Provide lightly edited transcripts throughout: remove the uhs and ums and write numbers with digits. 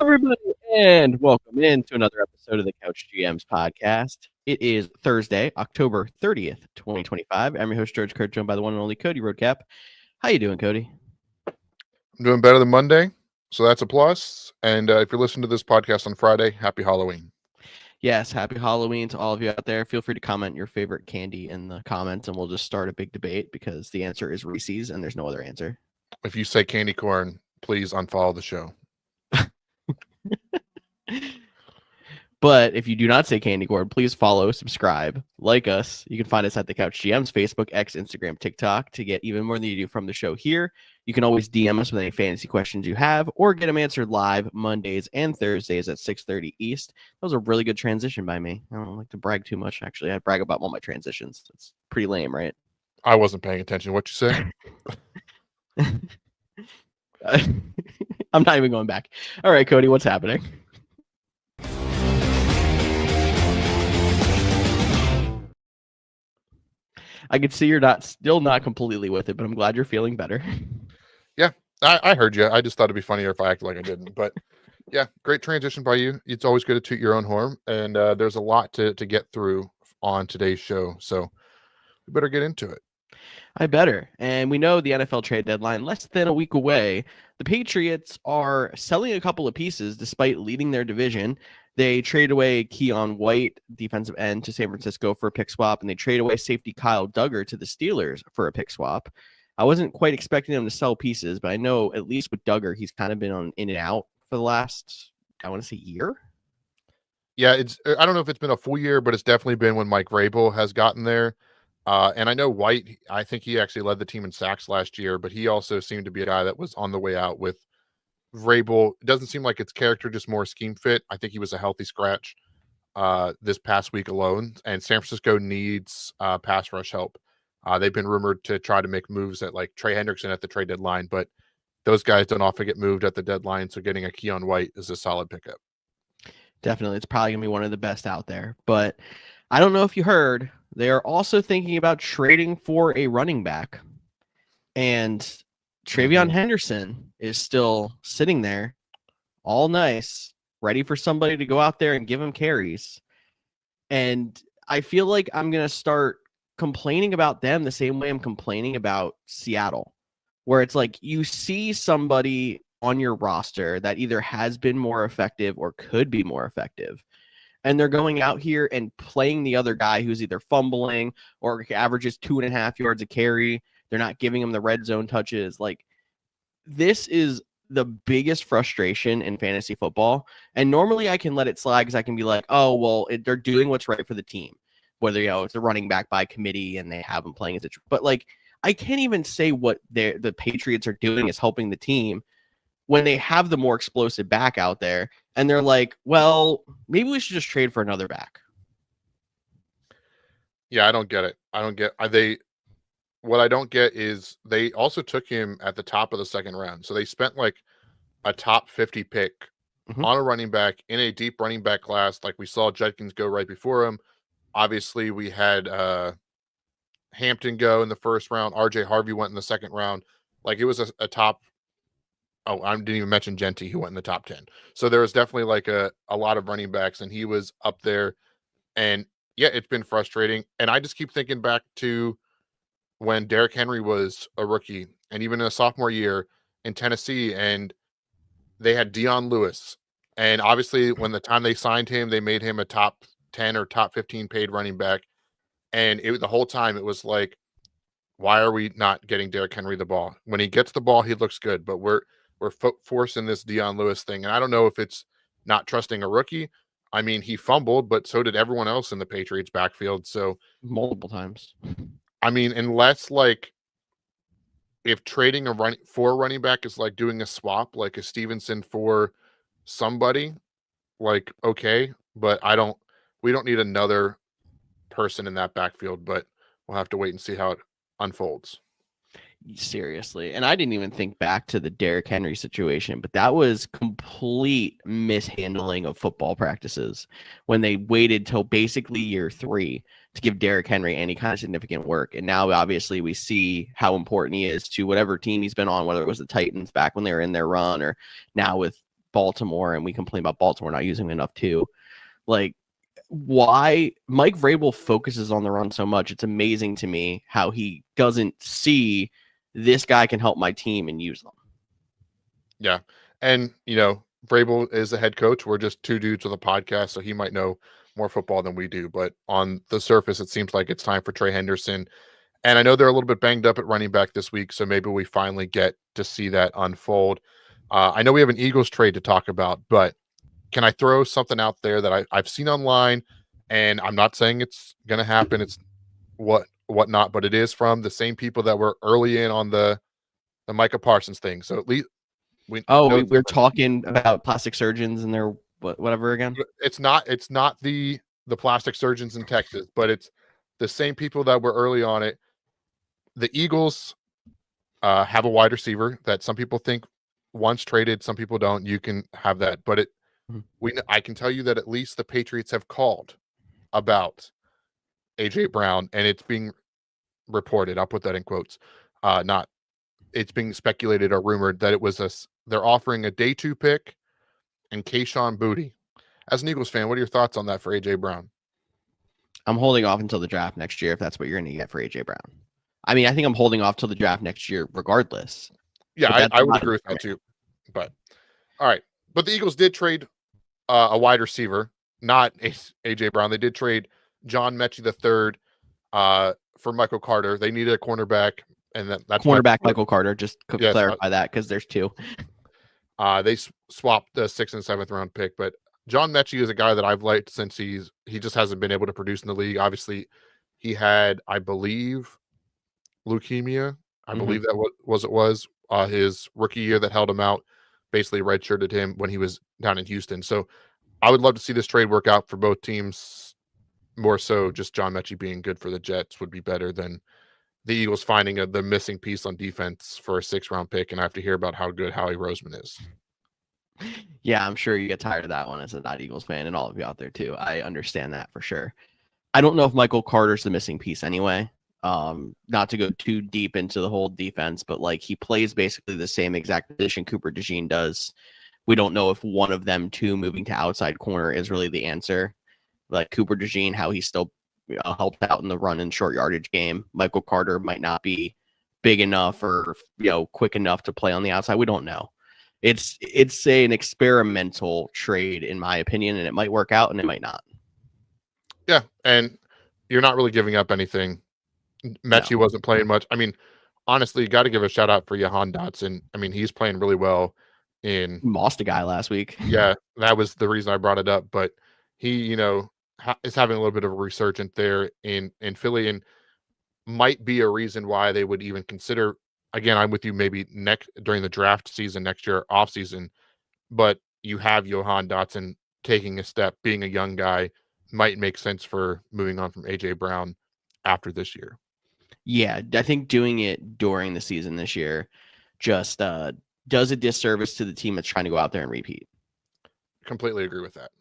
Everybody, and welcome in to another episode of the Couch GMs podcast. It is Thursday, October 30th, 2025. I'm your host, George Kurt, joined by the one and only Cody Roadcap. How you doing, Cody? I'm doing better than Monday, so that's a plus. And if you're listening to this podcast on Friday, happy Halloween. Yes, happy Halloween to all of you out there. Feel free to comment your favorite candy in the comments, and we'll just start a big debate because the answer is Reese's, and there's no other answer. If you say candy corn, please unfollow the show. But if you do not say candy corn, please follow, subscribe, like us. You can find us at the Couch GMs, Facebook, X, Instagram, TikTok to get even more than you do from the show here. You can always DM us with any fantasy questions you have or get them answered live Mondays and Thursdays at 6:30 East. That was a really good transition by me. I don't like to brag too much, actually. I brag about all my transitions. It's pretty lame, right? I wasn't paying attention. What you say? I'm not even going back. All right, Cody, what's happening? I can see you're still not completely with it, but I'm glad you're feeling better. Yeah, I heard you. I just thought it'd be funnier if I acted like I didn't. But yeah, great transition by you. It's always good to toot your own horn. And there's a lot to get through on today's show. So we better get into it. I better. And we know the NFL trade deadline less than a week away. The Patriots are selling a couple of pieces despite leading their division. They trade away Keon White, defensive end, to San Francisco for a pick swap, and they trade away safety Kyle Duggar to the Steelers for a pick swap. I wasn't quite expecting them to sell pieces, but I know at least with Duggar, he's kind of been on in and out for the last, I want to say, year. Yeah, I don't know if it's been a full year, but it's definitely been when Mike Vrabel has gotten there. And I know White, I think he actually led the team in sacks last year, but he also seemed to be a guy that was on the way out with Vrabel. It doesn't seem like it's character, just more scheme fit. I think he was a healthy scratch this past week alone. And San Francisco needs pass rush help. They've been rumored to try to make moves at like Trey Hendrickson at the trade deadline, but those guys don't often get moved at the deadline. So getting a Keon White is a solid pickup. Definitely. It's probably going to be one of the best out there. But I don't know if you heard, they are also thinking about trading for a running back. And Travion Henderson is still sitting there all nice, ready for somebody to go out there and give him carries. And I feel like I'm going to start complaining about them the same way I'm complaining about Seattle, where it's like you see somebody on your roster that either has been more effective or could be more effective. And they're going out here and playing the other guy who's either fumbling or averages 2.5 yards a carry. They're not giving him the red zone touches. Like, this is the biggest frustration in fantasy football. And normally I can let it slide because I can be like, oh, well, they're doing what's right for the team. Whether, it's a running back by committee and they have him playing as a... But, like, I can't even say what the Patriots are doing is helping the team when they have the more explosive back out there. And they're like, well, maybe we should just trade for another back. Yeah, I don't get it. What I don't get is they also took him at the top of the second round. So they spent like a top 50 pick on a running back in a deep running back class. Like we saw Judkins go right before him. Obviously, we had Hampton go in the first round. RJ Harvey went in the second round. Like it was a top. Oh, I didn't even mention Genty, who went in the top 10. So there was definitely like a lot of running backs, and he was up there. And yeah, it's been frustrating. And I just keep thinking back to when Derrick Henry was a rookie and even in a sophomore year in Tennessee, and they had Dion Lewis. And obviously when the time they signed him, they made him a top 10 or top 15 paid running back. And the whole time it was like, why are we not getting Derrick Henry the ball? When he gets the ball, he looks good, but we're forcing this Dion Lewis thing. And I don't know if it's not trusting a rookie. I mean, he fumbled, but so did everyone else in the Patriots backfield. So multiple times. I mean, unless like if trading a running back is like doing a swap, like a Stevenson for somebody, like, okay, but we don't need another person in that backfield, but we'll have to wait and see how it unfolds. Seriously. And I didn't even think back to the Derrick Henry situation, but that was complete mishandling of football practices when they waited till basically year 3 to give Derrick Henry any kind of significant work. And now obviously we see how important he is to whatever team he's been on, whether it was the Titans back when they were in their run or now with Baltimore, and we complain about Baltimore not using him enough too. Like, why Mike Vrabel focuses on the run so much? It's amazing to me how he doesn't see this guy can help my team and use them. Yeah. And, Vrabel is the head coach. We're just two dudes with a podcast, so he might know more football than we do. But on the surface, it seems like it's time for Trey Henderson. And I know they're a little bit banged up at running back this week, so maybe we finally get to see that unfold. I know we have an Eagles trade to talk about, but can I throw something out there that I've seen online? And I'm not saying it's going to happen. It's whatnot, but it is from the same people that were early in on the Micah Parsons thing. So at least we know we're talking about plastic surgeons and their whatever again. it's not the plastic surgeons in Texas, but it's the same people that were early on it. The Eagles have a wide receiver that some people think once traded, some people don't. You can have that, but I can tell you that at least the Patriots have called about AJ Brown, and it's being reported. I'll put that in quotes. Not it's being speculated or rumored that it was they're offering a day 2 pick and Kayshon Boutte. As an Eagles fan, what are your thoughts on that for AJ Brown? I'm holding off until the draft next year if that's what you're going to get for AJ Brown. I mean, I think I'm holding off till the draft next year regardless. Yeah, I would agree with that too. But all right. But the Eagles did trade a wide receiver, not AJ Brown. They did trade John Mechie III for Michael Carter. They needed a cornerback, and that's cornerback Michael Carter. Just clarify that because there's two. They swapped the 6th and 7th round pick, but John Mechie is a guy that I've liked since he just hasn't been able to produce in the league. Obviously, he had, I believe, leukemia. I believe that was his rookie year that held him out, basically redshirted him when he was down in Houston. So I would love to see this trade work out for both teams. More so, just John Mechie being good for the Jets would be better than the Eagles finding the missing piece on defense for a 6th round pick, and I have to hear about how good Howie Roseman is. Yeah, I'm sure you get tired of that one as a not Eagles fan, and all of you out there too. I understand that for sure. I don't know if Michael Carter's the missing piece anyway. Not to go too deep into the whole defense, but like he plays basically the same exact position Cooper DeJean does. We don't know if one of them two moving to outside corner is really the answer. Like Cooper DeJean, how he still helped out in the run and short yardage game. Michael Carter might not be big enough or quick enough to play on the outside. We don't know. It's an experimental trade in my opinion, and it might work out and it might not. Yeah, and you're not really giving up anything. Mechie wasn't playing much. I mean, honestly, you got to give a shout out for Jahan Dotson. I mean, he's playing really well. Lost a guy last week. Yeah, that was the reason I brought it up. But he, is having a little bit of a resurgence there in Philly, and might be a reason why they would even consider. Again, I'm with you. Maybe during the draft season next year, off season, but you have Jahan Dotson taking a step, being a young guy, might make sense for moving on from AJ Brown after this year. Yeah, I think doing it during the season this year just does a disservice to the team that's trying to go out there and repeat. Completely agree with that.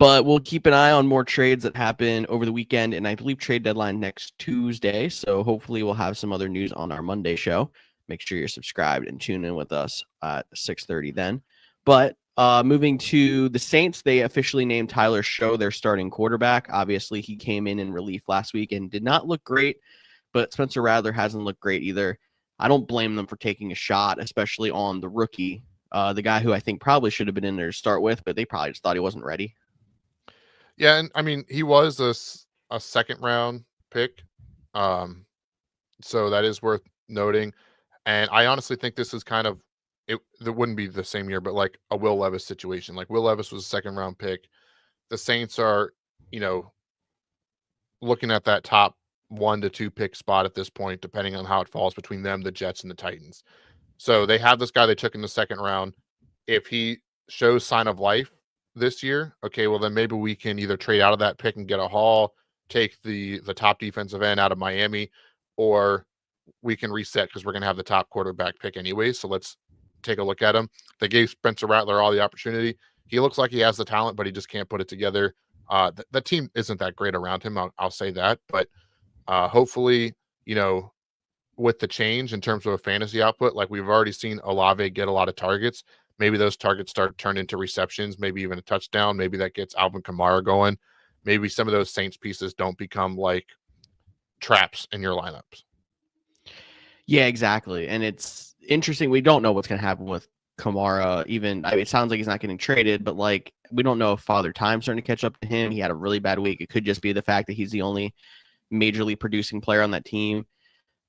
But we'll keep an eye on more trades that happen over the weekend, and I believe trade deadline next Tuesday. So hopefully we'll have some other news on our Monday show. Make sure you're subscribed and tune in with us at 6:30 then. But moving to the Saints, they officially named Tyler Show their starting quarterback. Obviously, he came in relief last week and did not look great, but Spencer Rattler hasn't looked great either. I don't blame them for taking a shot, especially on the rookie, the guy who I think probably should have been in there to start with, but they probably just thought he wasn't ready. Yeah, and I mean, he was a 2nd round pick, so that is worth noting. And I honestly think this is kind of it wouldn't be the same year, but like a Will Levis situation. Like Will Levis was a 2nd round pick. The Saints are, looking at that top 1 to 2 pick spot at this point, depending on how it falls between them, the Jets, and the Titans. So they have this guy they took in the 2nd round. If he shows sign of life this year, okay, well then maybe we can either trade out of that pick and get a haul, take the top defensive end out of Miami, or we can reset because we're going to have the top quarterback pick anyway. So let's take a look at him. They gave Spencer Rattler all the opportunity. He looks like he has the talent, but he just can't put it together. The team isn't that great around him. I'll say that, but hopefully, with the change in terms of a fantasy output. Like we've already seen Olave get a lot of targets. Maybe those targets start turn into receptions, maybe even a touchdown. Maybe that gets Alvin Kamara going. Maybe some of those Saints pieces don't become like traps in your lineups. Yeah, exactly. And it's interesting. We don't know what's going to happen with Kamara. Even I mean, it sounds like he's not getting traded, but like we don't know if Father Time's starting to catch up to him. He had a really bad week. It could just be the fact that he's the only majorly producing player on that team.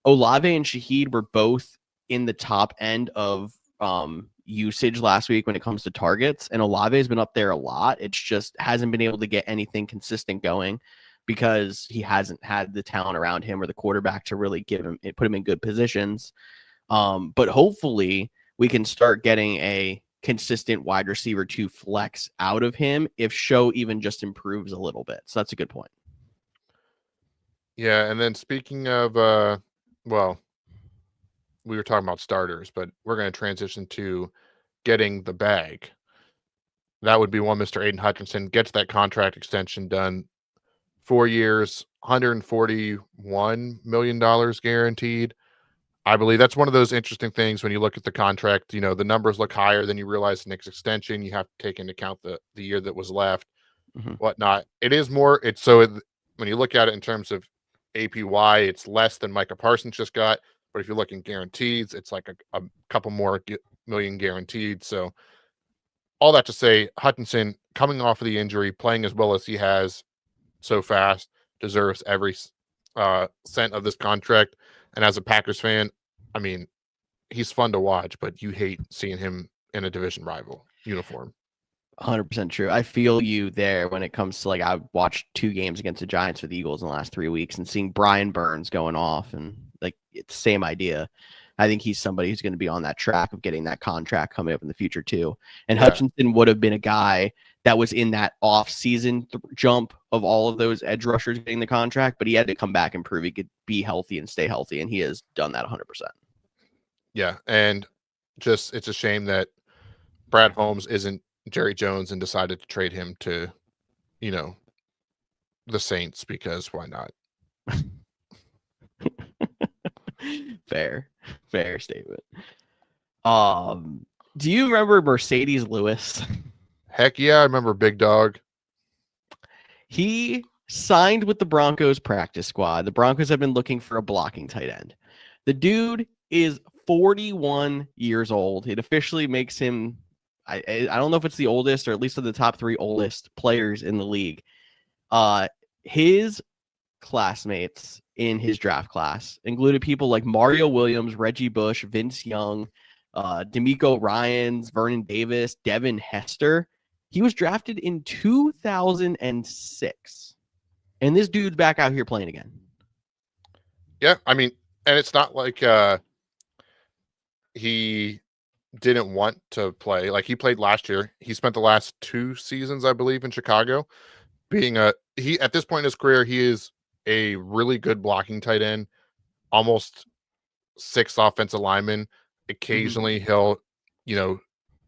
Olave and Shaheed were both in the top end of usage last week when it comes to targets, and Olave has been up there a lot. It's just hasn't been able to get anything consistent going because he hasn't had the talent around him or the quarterback to really put him in good positions. But hopefully we can start getting a consistent wide receiver to flex out of him if Show even just improves a little bit. So that's a good point. Yeah, and then speaking of well, we were talking about starters, but we're going to transition to getting the bag. That would be one Mr. Aiden Hutchinson gets that contract extension done. 4 years, $141 million guaranteed. I believe that's one of those interesting things when you look at the contract. You know, the numbers look higher than you realize the next extension. You have to take into account the year that was left, whatnot. It is more, when you look at it in terms of APY, it's less than Micah Parsons just got. But if you're looking guarantees, it's like a couple more million guaranteed. So all that to say, Hutchinson coming off of the injury, playing as well as he has so fast, deserves every cent of this contract. And as a Packers fan, I mean, he's fun to watch, but you hate seeing him in a division rival uniform. 100% true. I feel you there when it comes to like I watched 2 games against the Giants for the Eagles in the last 3 weeks and seeing Brian Burns going off and like it's the same idea. I think he's somebody who's going to be on that track of getting that contract coming up in the future too. And Hutchinson would have been a guy that was in that off-season jump of all of those edge rushers getting the contract, but he had to come back and prove he could be healthy and stay healthy, and he has done that 100%. Yeah, and just it's a shame that Brad Holmes isn't Jerry Jones and decided to trade him to, you know, the Saints because why not? Fair statement. Do you remember Mercedes Lewis? Heck yeah, I remember Big Dog. He signed with the Broncos practice squad. The Broncos have been looking for a blocking tight end. The dude is 41 years old. It officially makes him, I don't know if it's the oldest or at least of the top 3 oldest players in the league. His classmates in his draft class included people like Mario Williams, Reggie Bush, Vince Young, D'Amico Ryans, Vernon Davis, Devin Hester. He was drafted in 2006. And this dude's back out here playing again. Yeah, I mean, and it's not like he didn't want to play. Like he played last year. He spent the last 2 seasons, I believe, in Chicago. He at this point in his career, he is a really good blocking tight end, almost 6 offensive linemen. Occasionally he'll,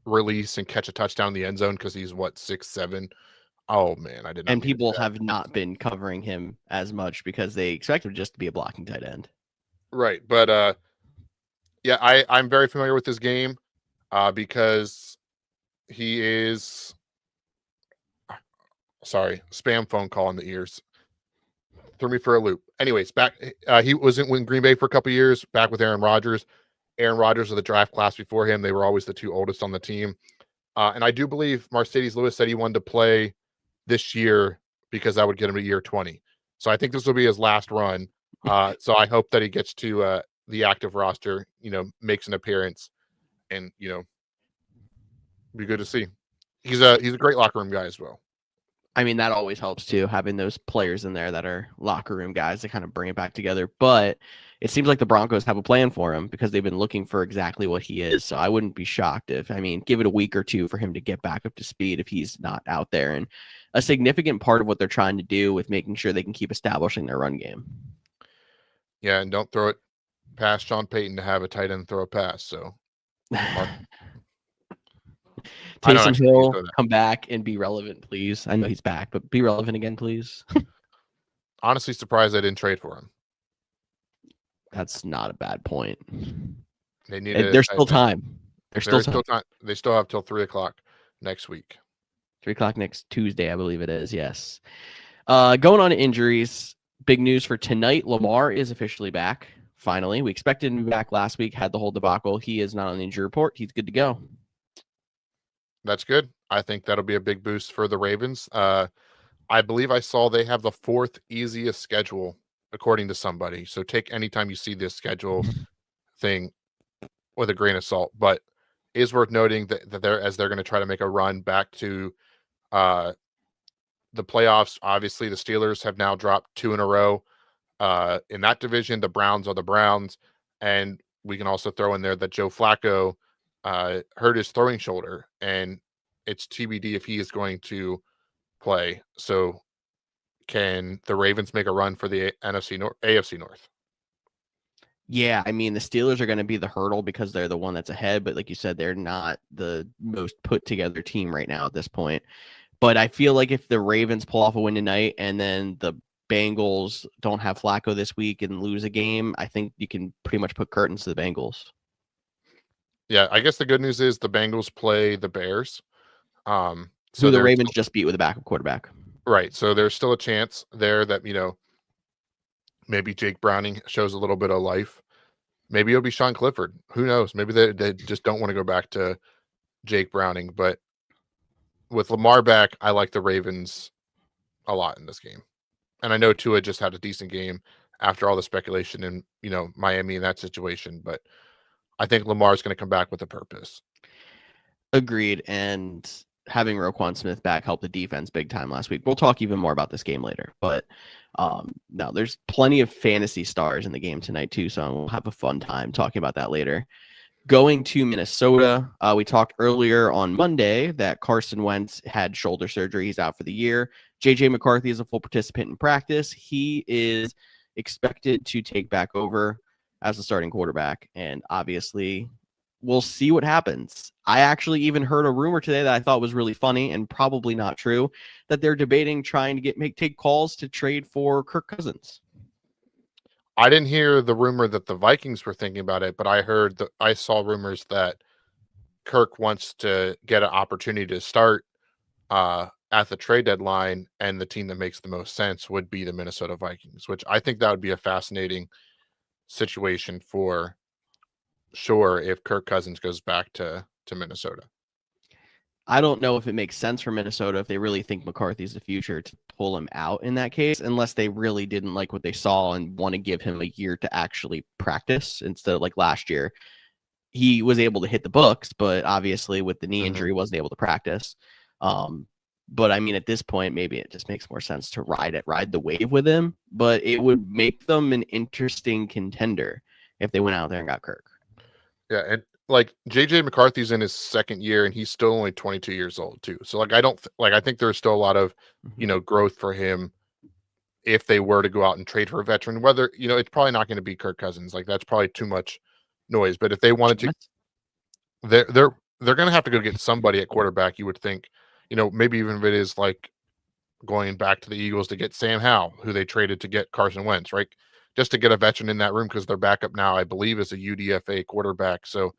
release and catch a touchdown in the end zone because he's 6'7". Oh man, I did not. And people have not been covering him as much because they expect him just to be a blocking tight end. Right. But yeah, I'm very familiar with this game because he is spam phone call in the ears. Threw me for a loop. Anyways, back he was in Green Bay for a couple years, back with Aaron Rodgers. Aaron Rodgers of the draft class before him. They were always the 2 oldest on the team. And I do believe Mercedes Lewis said he wanted to play this year because that would get him to year 20. So I think this will be his last run. So I hope that he gets to the active roster, makes an appearance and, be good to see. He's a great locker room guy as well. I mean, that always helps too, having those players in there that are locker room guys to kind of bring it back together. But it seems like the Broncos have a plan for him because they've been looking for exactly what he is. So I wouldn't be shocked give it a week or 2 for him to get back up to speed if he's not out there. And a significant part of what they're trying to do with making sure they can keep establishing their run game. Yeah, and don't throw it past Sean Payton to have a tight end throw a pass. So Taysom Hill, come back and be relevant, please. I know he's back, but be relevant again, please. Honestly, surprised I didn't trade for him. That's not a bad point. They need it. There's still time. There's There still is still time. time. They still have till 3:00 next week. 3 o'clock next Tuesday, I believe it is. Yes. Going on to injuries. Big news for tonight. Lamar is officially back. Finally, we expected him to be back last week. Had the whole debacle. He is not on the injury report. He's good to go. That's good. I think that'll be a big boost for the Ravens. I believe I saw they have the 4th easiest schedule, according to somebody. So take anytime you see this schedule thing with a grain of salt. But it is worth noting that they're going to try to make a run back to the playoffs. Obviously, the Steelers have now dropped 2 in a row. In that division, the Browns are the Browns. And we can also throw in there that Joe Flacco hurt his throwing shoulder, and it's TBD if he is going to play. So can the Ravens make a run for the AFC North? Yeah, I mean, the Steelers are going to be the hurdle because they're the one that's ahead. But like you said, they're not the most put together team right now at this point. But I feel like if the Ravens pull off a win tonight and then the Bengals don't have Flacco this week and lose a game, I think you can pretty much put curtains to the Bengals. Yeah, I guess the good news is the Bengals play the Bears. So who the Ravens just beat with a backup quarterback. Right. So there's still a chance there that, maybe Jake Browning shows a little bit of life. Maybe it'll be Sean Clifford. Who knows? Maybe they just don't want to go back to Jake Browning. But with Lamar back, I like the Ravens a lot in this game. And I know Tua just had a decent game after all the speculation in, Miami in that situation. But I think Lamar's going to come back with a purpose. Agreed. And having Roquan Smith back helped the defense big time last week. We'll talk even more about this game later. But no, there's plenty of fantasy stars in the game tonight too. So we'll have a fun time talking about that later. Going to Minnesota, we talked earlier on Monday that Carson Wentz had shoulder surgery. He's out for the year. J.J. McCarthy is a full participant in practice. He is expected to take back over as the starting quarterback. And obviously, we'll see what happens. I actually even heard a rumor today that I thought was really funny and probably not true, that they're debating trying to take calls to trade for Kirk Cousins. I didn't hear the rumor that the Vikings were thinking about it, but I saw rumors that Kirk wants to get an opportunity to start at the trade deadline, and the team that makes the most sense would be the Minnesota Vikings, which I think that would be a fascinating situation for sure if Kirk Cousins goes back to Minnesota. I don't know if it makes sense for Minnesota if they really think McCarthy's the future to pull him out in that case, unless they really didn't like what they saw and want to give him a year to actually practice instead of like last year. He was able to hit the books, but obviously with the knee injury, wasn't able to practice. But I mean, at this point, maybe it just makes more sense to ride the wave with him. But it would make them an interesting contender if they went out there and got Kirk. Yeah, and like JJ McCarthy's in his second year, and he's still only 22 years old too. So like, I think there's still a lot of growth for him if they were to go out and trade for a veteran. Whether it's probably not going to be Kirk Cousins. Like that's probably too much noise. But if they wanted to, they're going to have to go get somebody at quarterback. You would think, maybe even if it is like going back to the Eagles to get Sam Howell, who they traded to get Carson Wentz, right? Just to get a veteran in that room because their backup now, I believe, is a UDFA quarterback. So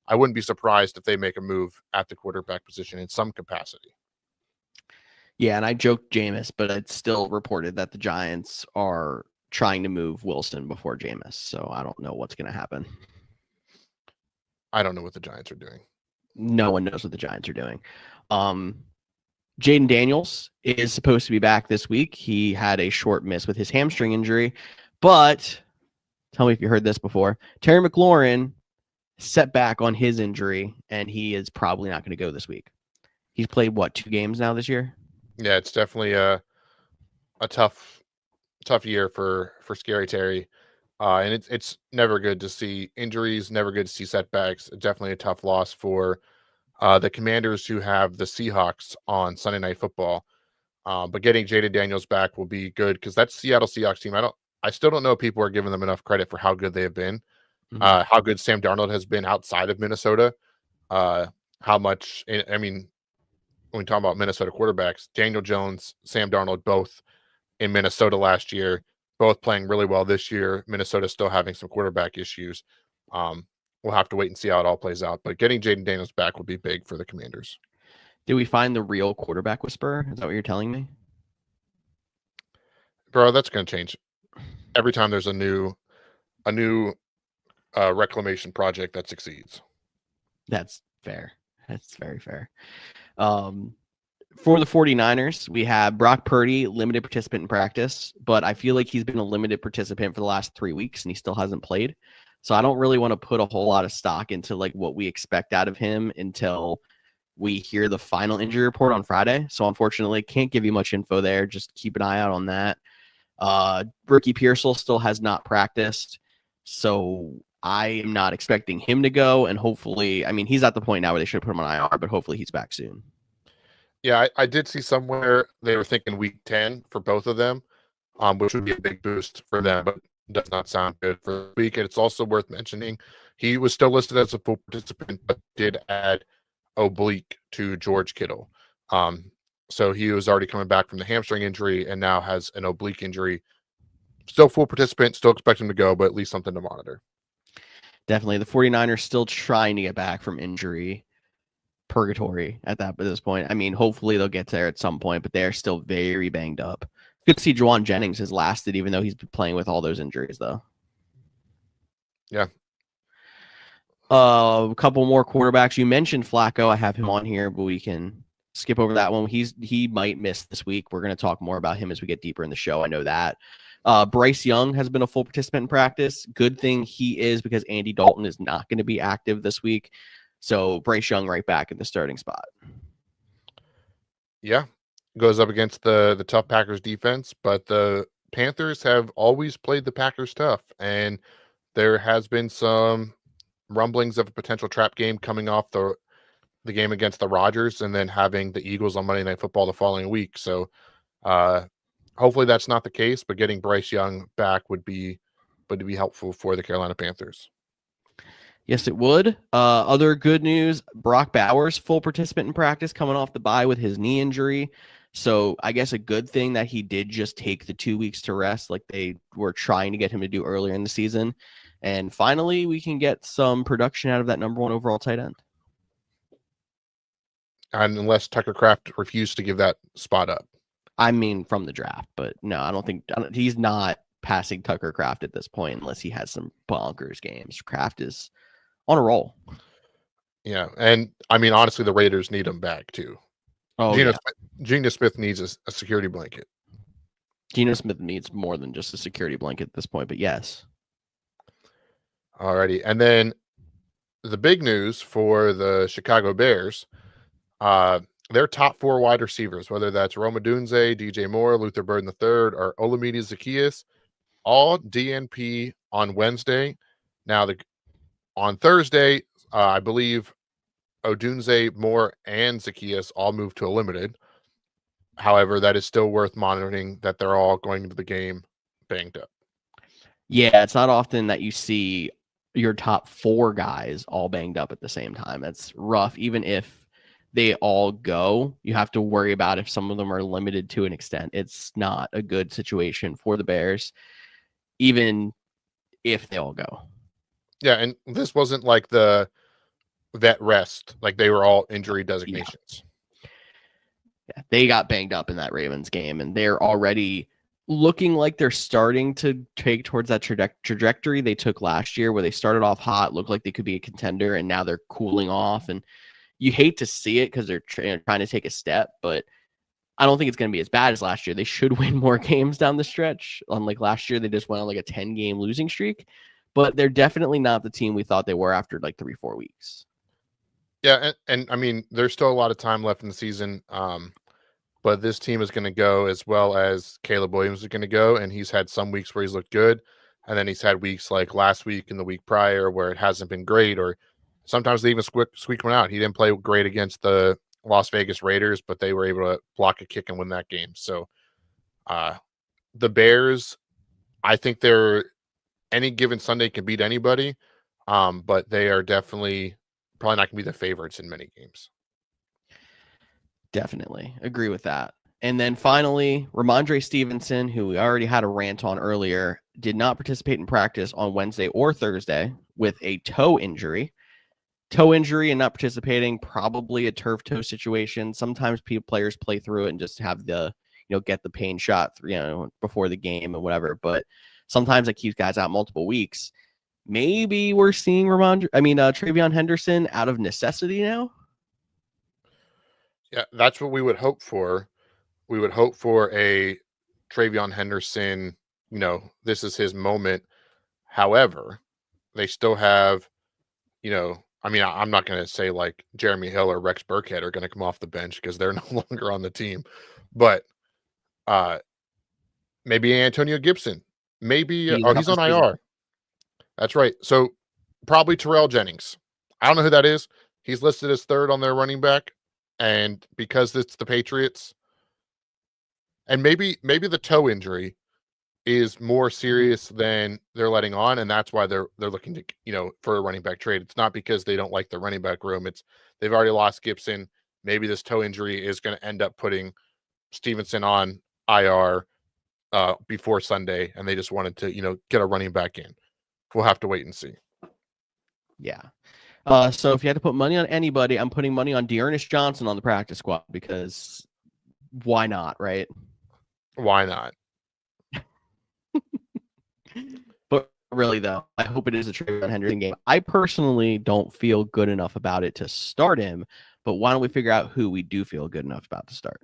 I wouldn't be surprised if they make a move at the quarterback position in some capacity. Yeah, and I joked Jameis, but it's still reported that the Giants are trying to move Wilson before Jameis. So I don't know what's going to happen. I don't know what the Giants are doing. No one knows what the Giants are doing. Jaden Daniels is supposed to be back this week. He had a short miss with his hamstring injury, but tell me if you heard this before. Terry McLaurin set back on his injury, and he is probably not going to go this week. He's played, 2 games now this year? Yeah, it's definitely a tough year for Scary Terry. And it's never good to see injuries, never good to see setbacks. Definitely a tough loss for the Commanders, who have the Seahawks on Sunday Night Football. But getting Jaden Daniels back will be good because that Seattle Seahawks team, I still don't know if people are giving them enough credit for how good they have been, how good Sam Darnold has been outside of Minnesota, how much, I mean, when we talk about Minnesota quarterbacks, Daniel Jones, Sam Darnold, both in Minnesota last year, both playing really well this year. Minnesota's still having some quarterback issues. We'll have to wait and see how it all plays out. But getting Jaden Daniels back will be big for the Commanders. Did we find the real quarterback whisperer? Is that what you're telling me? Bro, that's going to change every time there's a new reclamation project that succeeds. That's fair. That's very fair. For the 49ers, we have Brock Purdy, limited participant in practice, but I feel like he's been a limited participant for the last 3 weeks and he still hasn't played. So I don't really want to put a whole lot of stock into like what we expect out of him until we hear the final injury report on Friday. So unfortunately, can't give you much info there. Just keep an eye out on that. Ricky Pearsall still has not practiced. So I am not expecting him to go. And hopefully, I mean, he's at the point now where they should put him on IR, but hopefully he's back soon. Yeah, I did see somewhere they were thinking week 10 for both of them, which would be a big boost for them, but does not sound good for the week. And it's also worth mentioning he was still listed as a full participant, but did add oblique to George Kittle. So he was already coming back from the hamstring injury and now has an oblique injury. Still full participant, still expect him to go, but at least something to monitor. Definitely. The 49ers still trying to get back from injury purgatory at this point. I mean, hopefully they'll get there at some point, but they're still very banged up. Good to see Juwan Jennings has lasted, even though he's been playing with all those injuries, though. Yeah. A couple more quarterbacks. You mentioned Flacco. I have him on here, but we can skip over that one. He might miss this week. We're going to talk more about him as we get deeper in the show. I know that. Bryce Young has been a full participant in practice. Good thing he is, because Andy Dalton is not going to be active this week. So Bryce Young right back in the starting spot. Yeah. Goes up against the tough Packers defense, but the Panthers have always played the Packers tough, and there has been some rumblings of a potential trap game coming off the game against the Rodgers and then having the Eagles on Monday Night Football the following week. So hopefully that's not the case, but getting Bryce Young back would be helpful for the Carolina Panthers. Yes, it would. Other good news, Brock Bowers, full participant in practice, coming off the bye with his knee injury. So I guess a good thing that he did just take the 2 weeks to rest like they were trying to get him to do earlier in the season. And finally, we can get some production out of that number 1 overall tight end. And unless Tucker Kraft refused to give that spot up. I mean, from the draft, but no, I don't think he's not passing Tucker Kraft at this point unless he has some bonkers games. Kraft is on a roll. Yeah, and I mean, honestly, the Raiders need him back too. Oh, Geno Smith needs a security blanket. Geno Smith needs more than just a security blanket at this point, but yes. Alrighty, and then the big news for the Chicago Bears, their top 4 wide receivers, whether that's Rome Odunze, DJ Moore, Luther Burden III, or Olamide Zaccheaus, all DNP on Wednesday. Now, on Thursday, I believe Odunze, Moore, and Zaccheaus all moved to a limited. However, that is still worth monitoring that they're all going into the game banged up. Yeah, it's not often that you see your top 4 guys all banged up at the same time. That's rough. Even if they all go, you have to worry about if some of them are limited to an extent. It's not a good situation for the Bears, even if they all go. Yeah, and this wasn't like the vet rest. Like they were all injury designations. Yeah, they got banged up in that Ravens game, and they're already looking like they're starting to take towards that trajectory they took last year, where they started off hot, looked like they could be a contender, and now they're cooling off. And you hate to see it because they're trying to take a step, but I don't think it's going to be as bad as last year. They should win more games down the stretch. Unlike last year, they just went on like a 10-game losing streak, but they're definitely not the team we thought they were after like 3-4 weeks. Yeah, and I mean, there's still a lot of time left in the season, but this team is going to go as well as Caleb Williams is going to go, and he's had some weeks where he's looked good, and then he's had weeks like last week and the week prior where it hasn't been great, or sometimes they even squeak one out. He didn't play great against the Las Vegas Raiders, but they were able to block a kick and win that game. So the Bears, I think they're any given Sunday can beat anybody, but they are definitely probably not going to be the favorites in many games. Definitely agree with that. And then finally, Ramondre Stevenson, who we already had a rant on earlier, did not participate in practice on Wednesday or Thursday with a toe injury. Toe injury and not participating, probably a turf toe situation. Sometimes players play through it and just have the, get the pain shot, before the game and whatever. But sometimes it keeps guys out multiple weeks. Maybe we're seeing Travion Henderson out of necessity now. Yeah, that's what we would hope for. We would hope for a Travion Henderson, this is his moment. However, they still have, I'm not going to say like Jeremy Hill or Rex Burkhead are going to come off the bench because they're no longer on the team. But maybe Antonio Gibson. Maybe he's on IR. That's right. So probably Terrell Jennings. I don't know who that is. He's listed as third on their running back. And because it's the Patriots, and maybe the toe injury is more serious than they're letting on, and that's why they're looking to, for a running back trade. It's not because they don't like the running back room. It's they've already lost Gibson. Maybe this toe injury is going to end up putting Stevenson on IR before Sunday, and they just wanted to, get a running back in. We'll have to wait and see. Yeah. So if you had to put money on anybody, I'm putting money on Dearness Johnson on the practice squad because why not, right? Why not? But really, though, I hope it is a Travion Henderson game. I personally don't feel good enough about it to start him, but why don't we figure out who we do feel good enough about to start?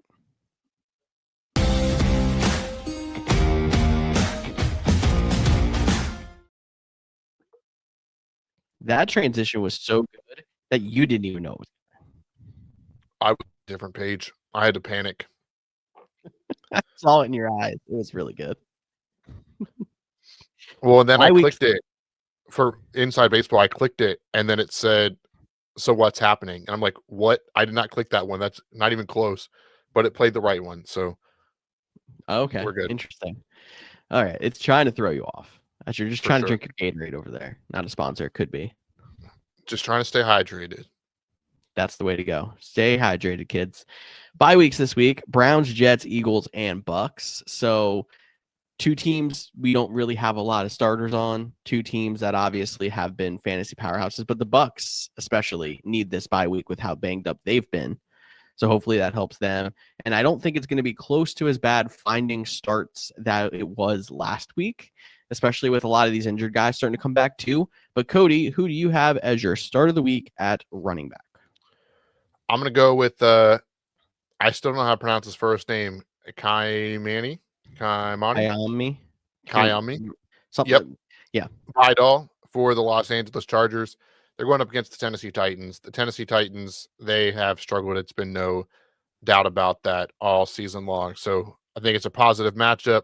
That transition was so good that you didn't even know it was. I was on a different page. I had to panic. I saw it in your eyes. It was really good. Well, and then I clicked it for Inside Baseball. I clicked it, and then it said, "So what's happening?" And I'm like, "What? I did not click that one. That's not even close." But it played the right one, so okay, we're good. Interesting. All right, it's trying to throw you off. As you're just trying to drink your Gatorade over there. Not a sponsor, it could be. Just trying to stay hydrated. That's the way to go. Stay hydrated, kids. Bye weeks this week: Browns, Jets, Eagles, and Bucks. So 2 teams we don't really have a lot of starters on. 2 teams that obviously have been fantasy powerhouses, but the Bucks especially need this bye week with how banged up they've been. So hopefully that helps them. And I don't think it's going to be close to as bad finding starts that it was last week, especially with a lot of these injured guys starting to come back too. But Cody, who do you have as your start of the week at running back? I'm going to go with, I still don't know how to pronounce his first name. Kaimani? Something. Yep. Yeah. Vidal for the Los Angeles Chargers. They're going up against the Tennessee Titans. The Tennessee Titans, they have struggled. It's been no doubt about that all season long. So I think it's a positive matchup.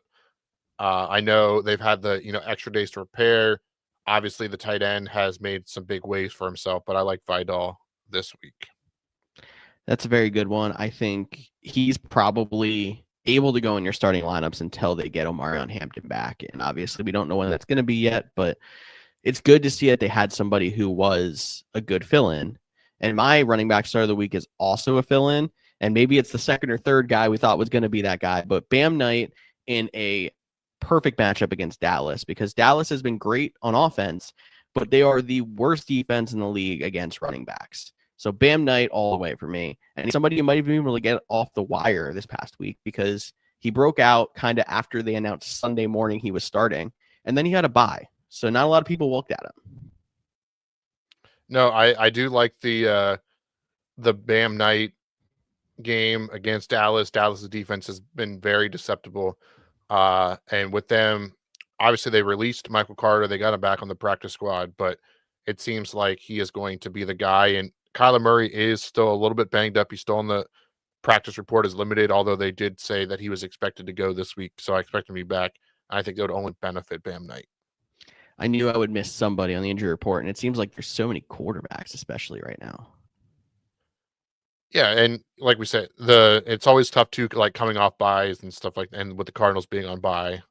I know they've had the, extra days to prepare. Obviously, the tight end has made some big waves for himself, but I like Vidal this week. That's a very good one. I think he's probably able to go in your starting lineups until they get Omarion Hampton back. And obviously, we don't know when that's going to be yet, but it's good to see that they had somebody who was a good fill-in. And my running back start of the week is also a fill-in. And maybe it's the second or third guy we thought was going to be that guy. But Bam Knight in a perfect matchup against Dallas, because Dallas has been great on offense, but they are the worst defense in the league against running backs. So Bam Knight all the way for me. And somebody you might even be able to get off the wire this past week because he broke out kind of after they announced Sunday morning he was starting. And then he had a bye. So not a lot of people looked at him. No, I do like the Bam Knight game against Dallas. Dallas's defense has been very deceptible. And with them, obviously they released Michael Carter. They got him back on the practice squad, but it seems like he is going to be the guy. And Kyler Murray is still a little bit banged up. He's still on the practice report as limited, although they did say that he was expected to go this week. So I expect him to be back. I think that would only benefit Bam Knight. I knew I would miss somebody on the injury report, and it seems like there's so many quarterbacks, especially right now. Yeah, and like we said, it's always tough to like coming off buys and stuff like that, and with the Cardinals being on bye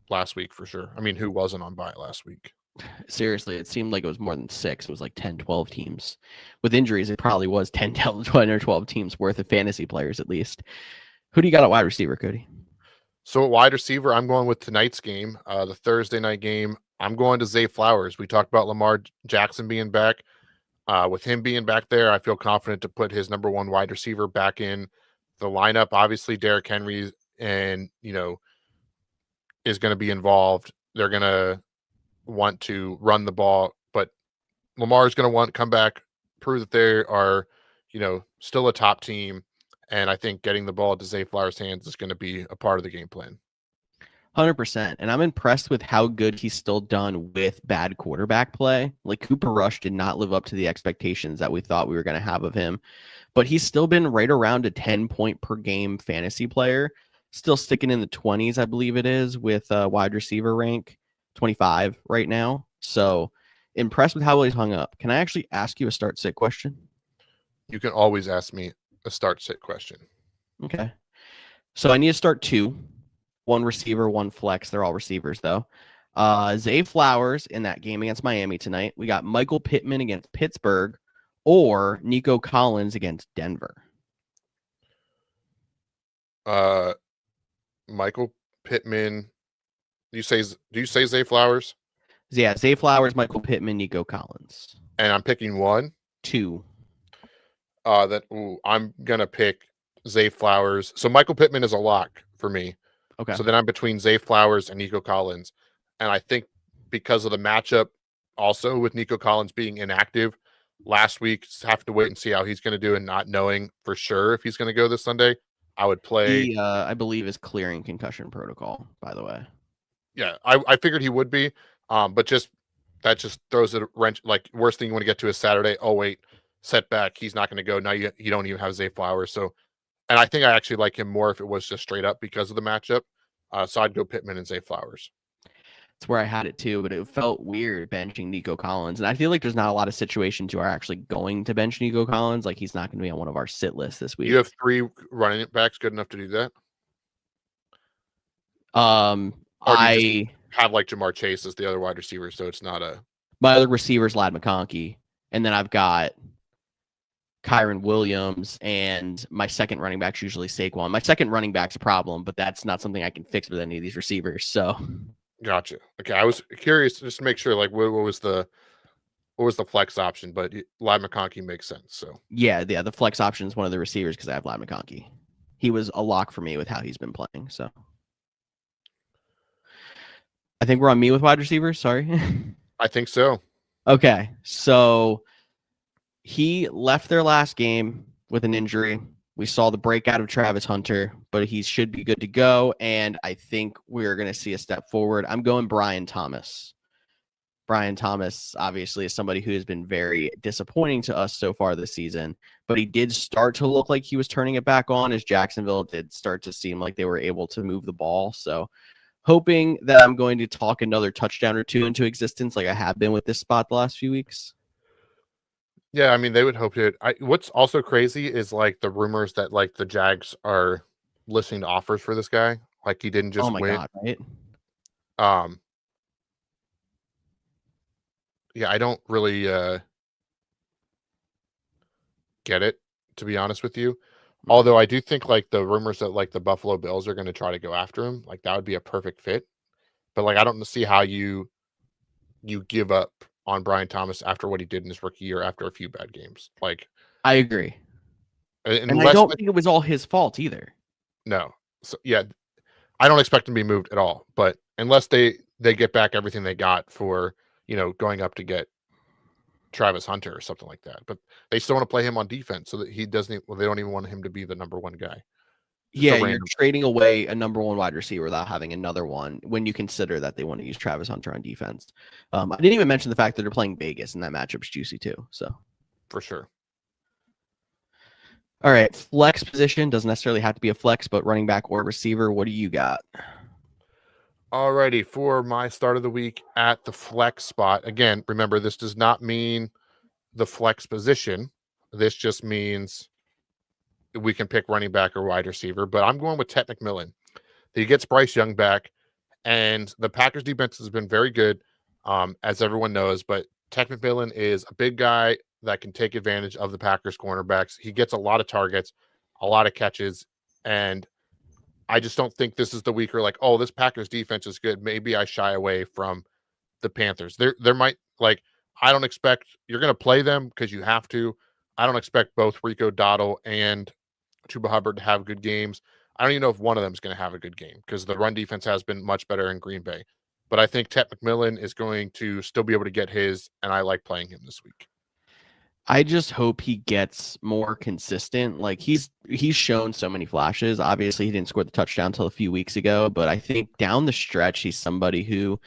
last week for sure. I mean, who wasn't on bye last week? Seriously, it seemed like it was more than 6. It was like 10, 12 teams. With injuries, it probably was 10, 12 or 12 teams worth of fantasy players at least. Who do you got at wide receiver, Cody? So at wide receiver, I'm going with tonight's game, the Thursday night game. I'm going to Zay Flowers. We talked about Lamar Jackson being back. With him being back there, I feel confident to put his number one wide receiver back in the lineup. Obviously, Derrick Henry and is going to be involved. They're going to want to run the ball, but Lamar is going to want to come back, prove that they are, still a top team. And I think getting the ball to Zay Flowers' hands is going to be a part of the game plan. 100%. And I'm impressed with how good he's still done with bad quarterback play. Like Cooper Rush did not live up to the expectations that we thought we were going to have of him, but he's still been right around a 10-point per game fantasy player, still sticking in the 20s, I believe it is, with wide receiver rank 25 right now. So impressed with how well he's hung up. Can I actually ask you a start sit question? You can always ask me a start sit question. Okay. So I need to start two. One receiver, one flex. They're all receivers, though. Zay Flowers in that game against Miami tonight. We got Michael Pittman against Pittsburgh or Nico Collins against Denver. Michael Pittman. Do you say Zay Flowers? Yeah, Zay Flowers, Michael Pittman, Nico Collins. And I'm picking one. Two. I'm gonna pick Zay Flowers. So Michael Pittman is a lock for me. Okay. So then I'm between Zay Flowers and Nico Collins. And I think because of the matchup, also with Nico Collins being inactive last week, have to wait and see how he's going to do and not knowing for sure if he's going to go this Sunday, I would play. He, I believe, is clearing concussion protocol, by the way. Yeah, I figured he would be. But that just throws a wrench. Like, worst thing you want to get to is Saturday. Oh, wait, setback. He's not going to go. Now you don't even have Zay Flowers. So, and I think I actually like him more if it was just straight up because of the matchup. So I'd go Pittman and Zay Flowers. That's where I had it too, but it felt weird benching Nico Collins. And I feel like there's not a lot of situations you are actually going to bench Nico Collins. Like he's not going to be on one of our sit lists this week. You have three running backs good enough to do that? I have like Jamar Chase as the other wide receiver, so it's not a. My other receiver is Ladd McConkey, and then I've got Kyron Williams, and my second running back's usually Saquon. My second running back's a problem, but that's not something I can fix with any of these receivers. So, gotcha. Okay, I was curious just to make sure, like, what was the flex option? But Ladd McConkey makes sense. So yeah, the flex option is one of the receivers because I have Ladd McConkey. He was a lock for me with how he's been playing. So, I think we're on me with wide receivers. Sorry. I think so. Okay, so he left their last game with an injury. We saw the breakout of Travis Hunter, but he should be good to go. And I think we're going to see a step forward. I'm going Brian Thomas. Brian Thomas, obviously, is somebody who has been very disappointing to us so far this season, but he did start to look like he was turning it back on as Jacksonville did start to seem like they were able to move the ball. So hoping that I'm going to talk another touchdown or two into existence like I have been with this spot the last few weeks. Yeah, I mean, they would hope to. What's also crazy is like the rumors that like the Jags are listening to offers for this guy. Like he didn't just win. God, right? Yeah, I don't really get it, to be honest with you. Although I do think like the rumors that like the Buffalo Bills are going to try to go after him, like that would be a perfect fit. But like I don't see how you give up on Brian Thomas after what he did in his rookie year after a few bad games. Like I agree. And I don't think it was all his fault either. No. So yeah, I don't expect him to be moved at all. But unless they get back everything they got for, going up to get Travis Hunter or something like that. But they still want to play him on defense so that he doesn't. Well, they don't even want him to be the number one guy. Yeah, you're trading away a number one wide receiver without having another one when you consider that they want to use Travis Hunter on defense. I didn't even mention the fact that they're playing Vegas and that matchup's juicy too. So for sure. All right, flex position doesn't necessarily have to be a flex, but running back or receiver. What do you got? Alrighty, for my start of the week at the flex spot. Again, remember, this does not mean the flex position. This just means we can pick running back or wide receiver. But I'm going with Ted McMillan. He gets Bryce Young back, and the Packers defense has been very good, as everyone knows. But Ted McMillan is a big guy that can take advantage of the Packers cornerbacks. He gets a lot of targets, a lot of catches, and I just don't think this is the week where like, oh, this Packers defense is good. Maybe I shy away from the Panthers. There might like I don't expect you're going to play them because you have to. I don't expect both Rico Dottle and Chuba Hubbard to have good games. I don't even know if one of them is going to have a good game because the run defense has been much better in Green Bay. But I think Ted McMillan is going to still be able to get his, and I like playing him this week. I just hope he gets more consistent. Like he's shown so many flashes. Obviously, he didn't score the touchdown until a few weeks ago, but I think down the stretch, he's somebody who,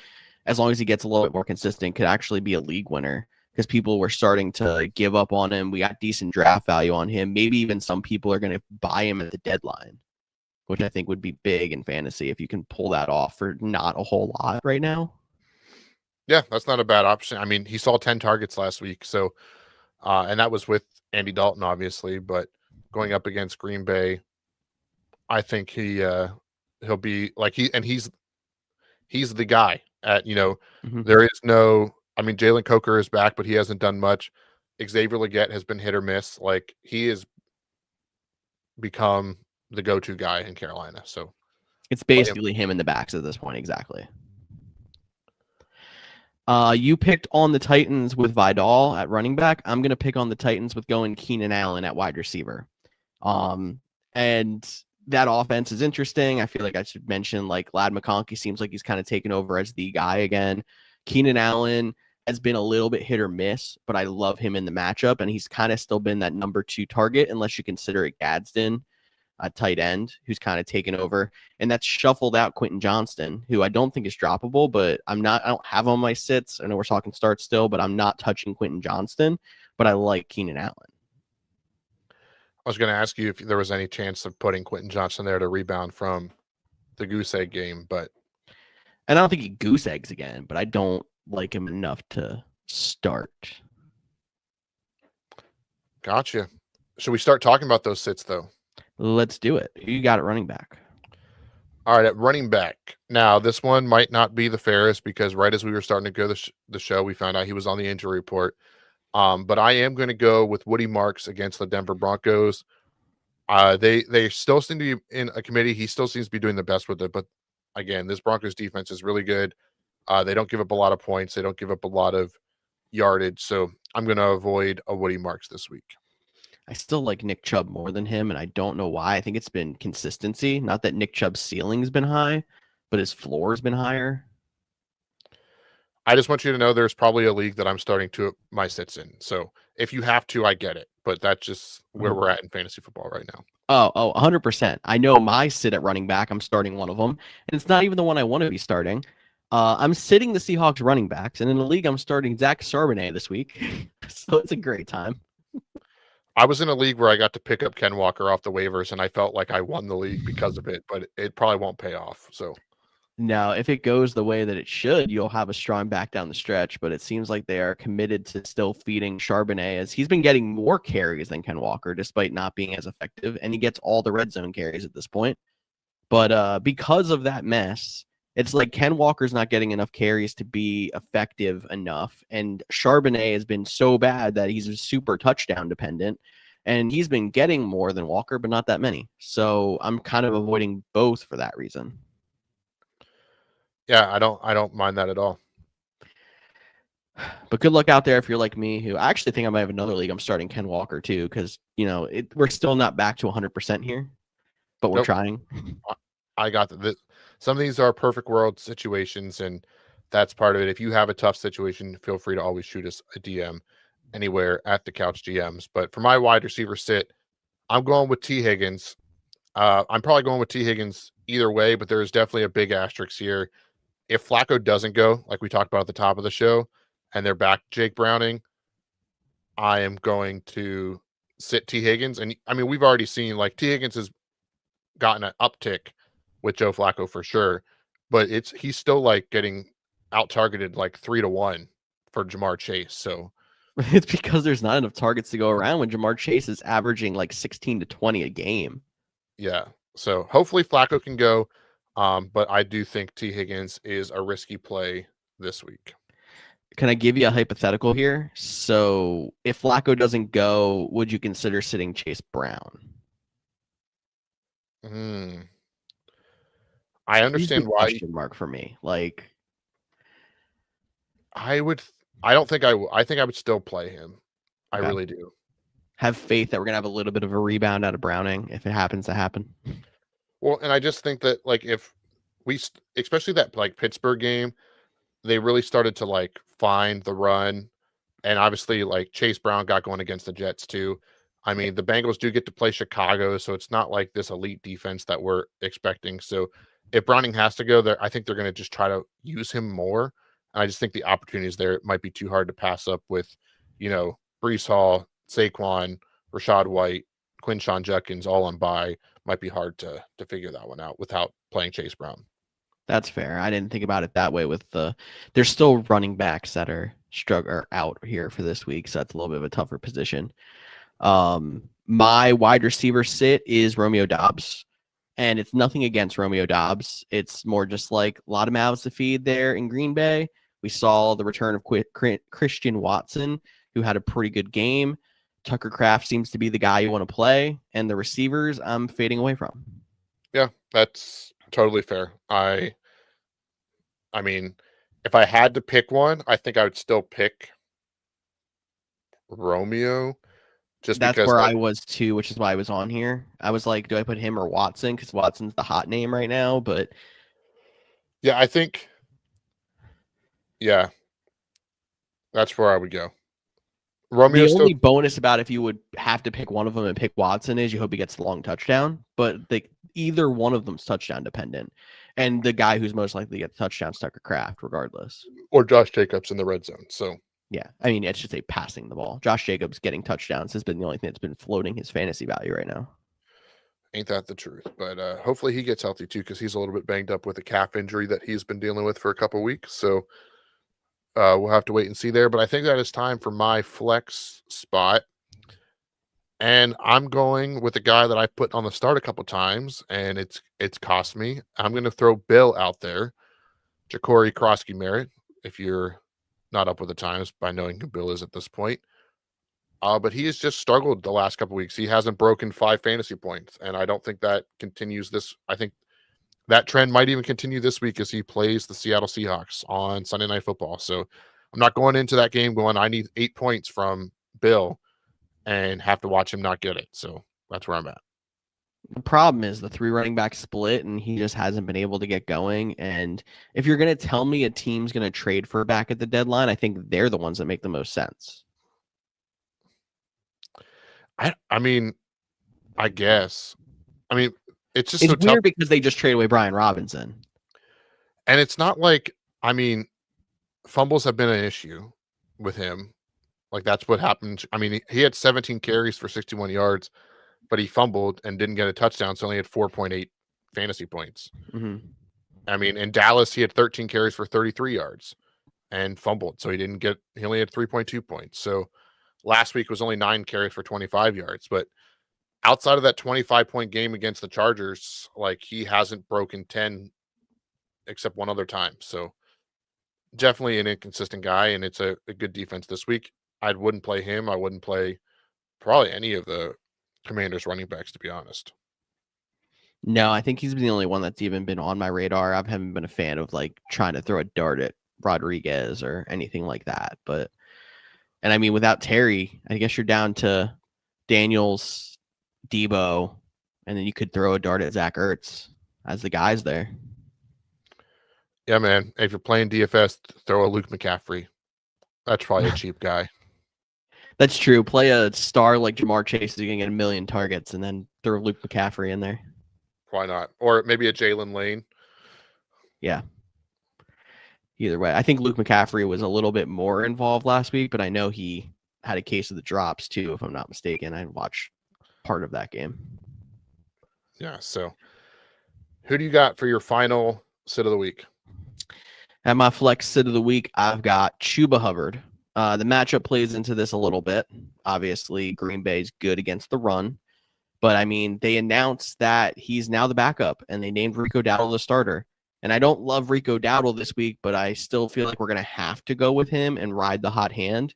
as long as he gets a little bit more consistent, could actually be a league winner because people were starting to give up on him. We got decent draft value on him. Maybe even some people are going to buy him at the deadline, which I think would be big in fantasy if you can pull that off for not a whole lot right now. Yeah, that's not a bad option. I mean, he saw 10 targets last week, so and that was with Andy Dalton, obviously, but going up against Green Bay, I think he'll be like he's the guy at there is no. I mean, Jalen Coker is back, but he hasn't done much. Xavier Legette has been hit or miss. Like he has become the go-to guy in Carolina. So it's basically him in the backs at this point. Exactly. You picked on the Titans with Vidal at running back. I'm going to pick on the Titans with going Keenan Allen at wide receiver. And that offense is interesting. I feel like I should mention like Lad McConkey seems like he's kind of taken over as the guy again. Keenan Allen has been a little bit hit or miss, but I love him in the matchup, and he's kind of still been that number 2 target unless you consider it Gadsden, a tight end who's kind of taken over, and that's shuffled out Quentin Johnston, who I don't think is droppable, but I don't have on my sits. I know we're talking starts still, but I'm not touching Quentin Johnston, but I like Keenan Allen. I was going to ask you if there was any chance of putting Quentin Johnston there to rebound from the goose egg game, but and I don't think he goose eggs again, but I don't like him enough to start. Gotcha. Should we start talking about those sits though? Let's do it. You got it running back. All right, at running back. Now, this one might not be the fairest because right as we were starting to go the show, we found out he was on the injury report. But I am going to go with Woody Marks against the Denver Broncos. They still seem to be in a committee. He still seems to be doing the best with it. But again, this Broncos defense is really good. They don't give up a lot of points. They don't give up a lot of yardage. So I'm going to avoid a Woody Marks this week. I still like Nick Chubb more than him, and I don't know why. I think it's been consistency. Not that Nick Chubb's ceiling's been high, but his floor's been higher. I just want you to know there's probably a league that I'm starting to my sits in. So if you have to, I get it. But that's just where we're at in fantasy football right now. Oh, 100%. I know my sit at running back. I'm starting one of them, and it's not even the one I want to be starting. I'm sitting the Seahawks running backs, and in the league, I'm starting Zach Charbonnet this week. So it's a great time. I was in a league where I got to pick up Ken Walker off the waivers, and I felt like I won the league because of it, but it probably won't pay off. So now, if it goes the way that it should, you'll have a strong back down the stretch, but it seems like they are committed to still feeding Charbonnet as he's been getting more carries than Ken Walker, despite not being as effective, and he gets all the red zone carries at this point. But because of that mess, it's like Ken Walker's not getting enough carries to be effective enough, and Charbonnet has been so bad that he's super touchdown dependent, and he's been getting more than Walker, but not that many. So I'm kind of avoiding both for that reason. Yeah, I don't mind that at all. But good luck out there if you're like me, who I actually think I might have another league. I'm starting Ken Walker too, because we're still not back to 100% here, but we're trying. I got that. Some of these are perfect world situations, and that's part of it. If you have a tough situation, feel free to always shoot us a DM anywhere at the Couch GMs. But for my wide receiver sit, I'm going with T. Higgins. I'm probably going with T. Higgins either way, but there is definitely a big asterisk here. If Flacco doesn't go, like we talked about at the top of the show, and they're back Jake Browning, I am going to sit T. Higgins. And I mean, we've already seen like T. Higgins has gotten an uptick with Joe Flacco for sure, but he's still like getting out targeted like 3-1 for Jamar Chase. So it's because there's not enough targets to go around when Jamar Chase is averaging like 16 to 20 a game. Yeah. So hopefully Flacco can go. But I do think T. Higgins is a risky play this week. Can I give you a hypothetical here? So if Flacco doesn't go, would you consider sitting Chase Brown? I He's the understand why. question mark for me. Like, I would. I don't think I think I would still play him. I okay. really do. Have faith that we're gonna have a little bit of a rebound out of Browning if it happens to happen. Well, and I just think that like if especially that like Pittsburgh game, they really started to like find the run, and obviously like Chase Brown got going against the Jets too. I Yeah. mean, the Bengals do get to play Chicago, so it's not like this elite defense that we're expecting. So if Browning has to go there, I think they're going to just try to use him more. I just think the opportunities there might be too hard to pass up with, Brees Hall, Saquon, Rashad White, Quinshawn Judkins all on bye. Might be hard to figure that one out without playing Chase Brown. That's fair. I didn't think about it that way. There's still running backs that are out here for this week, so that's a little bit of a tougher position. My wide receiver sit is Romeo Doubs, and it's nothing against Romeo Doubs. It's more just like a lot of mouths to feed there in Green Bay. We saw the return of Christian Watson, who had a pretty good game. Tucker Kraft seems to be the guy you want to play, and the receivers I'm fading away from. Yeah, that's totally fair. I mean, if I had to pick one, I think I would still pick Romeo just That's because where like I was too, which is why I was on here. I was like, do I put him or Watson? Because Watson's the hot name right now. But yeah, I think yeah, that's where I would go. Romeo the still only bonus about if you would have to pick one of them and pick Watson is you hope he gets the long touchdown. But either one of them's touchdown dependent. And the guy who's most likely to get the touchdown is Tucker Kraft, regardless. or Josh Jacobs in the red zone. So Yeah. I mean, it's just passing the ball. Josh Jacobs getting touchdowns has been the only thing that's been floating his fantasy value right now. ain't that the truth? But hopefully he gets healthy too, because he's a little bit banged up with a calf injury that he's been dealing with for a couple weeks. So we'll have to wait and see there. But I think that is time for my flex spot. And I'm going with a guy that I put on the start a couple times, and it's cost me. I'm going to throw Bill out there, Ja'Cory Krosky Merritt, if you're not up with the times by knowing who Bill is at this point. But he has just struggled the last couple weeks. He hasn't broken 5 fantasy points, and I don't think that continues this. I think that trend might even continue this week as he plays the Seattle Seahawks on Sunday Night Football. So I'm not going into that game going, I need 8 points from Bill and have to watch him not get it. So that's where I'm at. The problem is the 3 running back split, and he just hasn't been able to get going. And if you're going to tell me a team's going to trade for a back at the deadline, I think they're the ones that make the most sense. I mean, I guess. I mean, it's just It's so weird tough. because they just trade away Brian Robinson. And it's not like, I mean, fumbles have been an issue with him. Like that's what happened. I mean, he had 17 carries for 61 yards, but he fumbled and didn't get a touchdown, so only had 4.8 fantasy points. Mm-hmm. I mean, in Dallas, he had 13 carries for 33 yards and fumbled, so he only had 3.2 points. So last week was only 9 carries for 25 yards, but outside of that 25-point game against the Chargers, like he hasn't broken 10 except one other time. So definitely an inconsistent guy, and it's a good defense this week. I wouldn't play him. I wouldn't play probably any of the Commanders running backs, to be honest. No, I think he's been the only one that's even been on my radar. I haven't been a fan of like trying to throw a dart at Rodriguez or anything like that. And I mean, without Terry, I guess you're down to Daniels, Debo, and then you could throw a dart at Zach Ertz as the guys there. Yeah, man. If you're playing DFS, throw a Luke McCaffrey. That's probably a cheap guy. That's true. Play a star like Jamar Chase is going to get 1 million targets, and then throw Luke McCaffrey in there. Why not? Or maybe a Jalen Lane. Yeah. Either way, I think Luke McCaffrey was a little bit more involved last week, but I know he had a case of the drops too, if I'm not mistaken. I watched part of that game. Yeah. So, who do you got for your final sit of the week? At my flex sit of the week, I've got Chuba Hubbard. The matchup plays into this a little bit. Obviously, Green Bay's good against the run. But, I mean, they announced that he's now the backup, and they named Rico Dowdle the starter. And I don't love Rico Dowdle this week, but I still feel like we're going to have to go with him and ride the hot hand.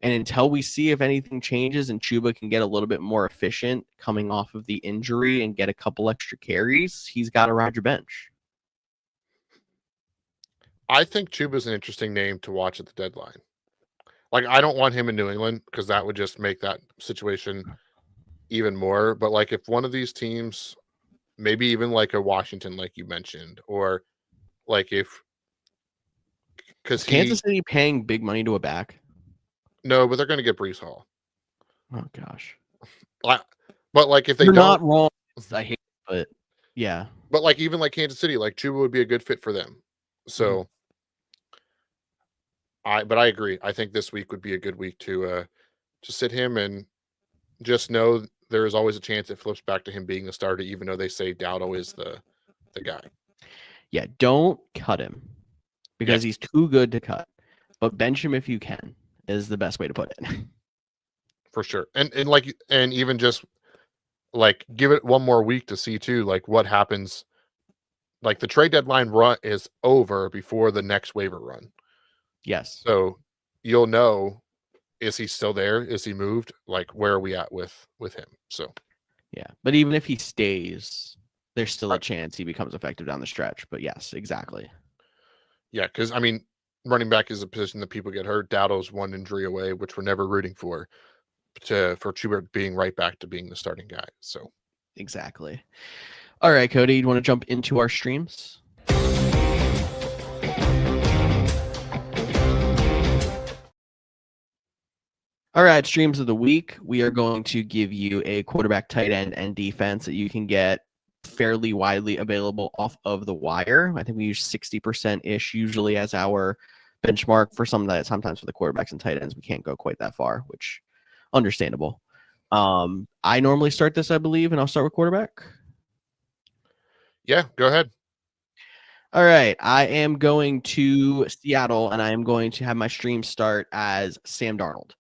And until we see if anything changes and Chuba can get a little bit more efficient coming off of the injury and get a couple extra carries, he's got to ride your bench. I think Chuba's an interesting name to watch at the deadline. Like, I don't want him in New England because that would just make that situation even more. But like, if one of these teams, maybe even like a Washington, like you mentioned, or like if because Is Kansas City paying big money to a back? no, but they're going to get Brees Hall. Oh gosh, But like if they you're don't, not wrong. I hate it, but yeah. but like even like Kansas City, like Chuba would be a good fit for them. So but I agree. I think this week would be a good week to sit him and just know there is always a chance it flips back to him being the starter, even though they say Dowdle is the guy. Yeah, don't cut him because Yes. he's too good to cut. But bench him if you can is the best way to put it. For sure. And even just like give it one more week to see too, like what happens. Like the trade deadline run is over before the next waiver run. Yes. So you'll know, is he still there? Is he moved? Like where are we at with him? So yeah. But even if he stays, there's still a chance he becomes effective down the stretch. But yes, exactly. Yeah, because I mean, running back is a position that people get hurt. Dowdle's one injury away, which we're never rooting for Schubert being right back to being the starting guy. So exactly. All right, Cody, you want to jump into our streams? All right, streams of the week. We are going to give you a quarterback, tight end, and defense that you can get fairly widely available off of the wire. I think we use 60% ish usually as our benchmark for some that sometimes for the quarterbacks and tight ends we can't go quite that far, which understandable. I normally start this, I believe, and I'll start with quarterback. Yeah, go ahead. All right, I am going to Seattle, and I am going to have my stream start as Sam Darnold.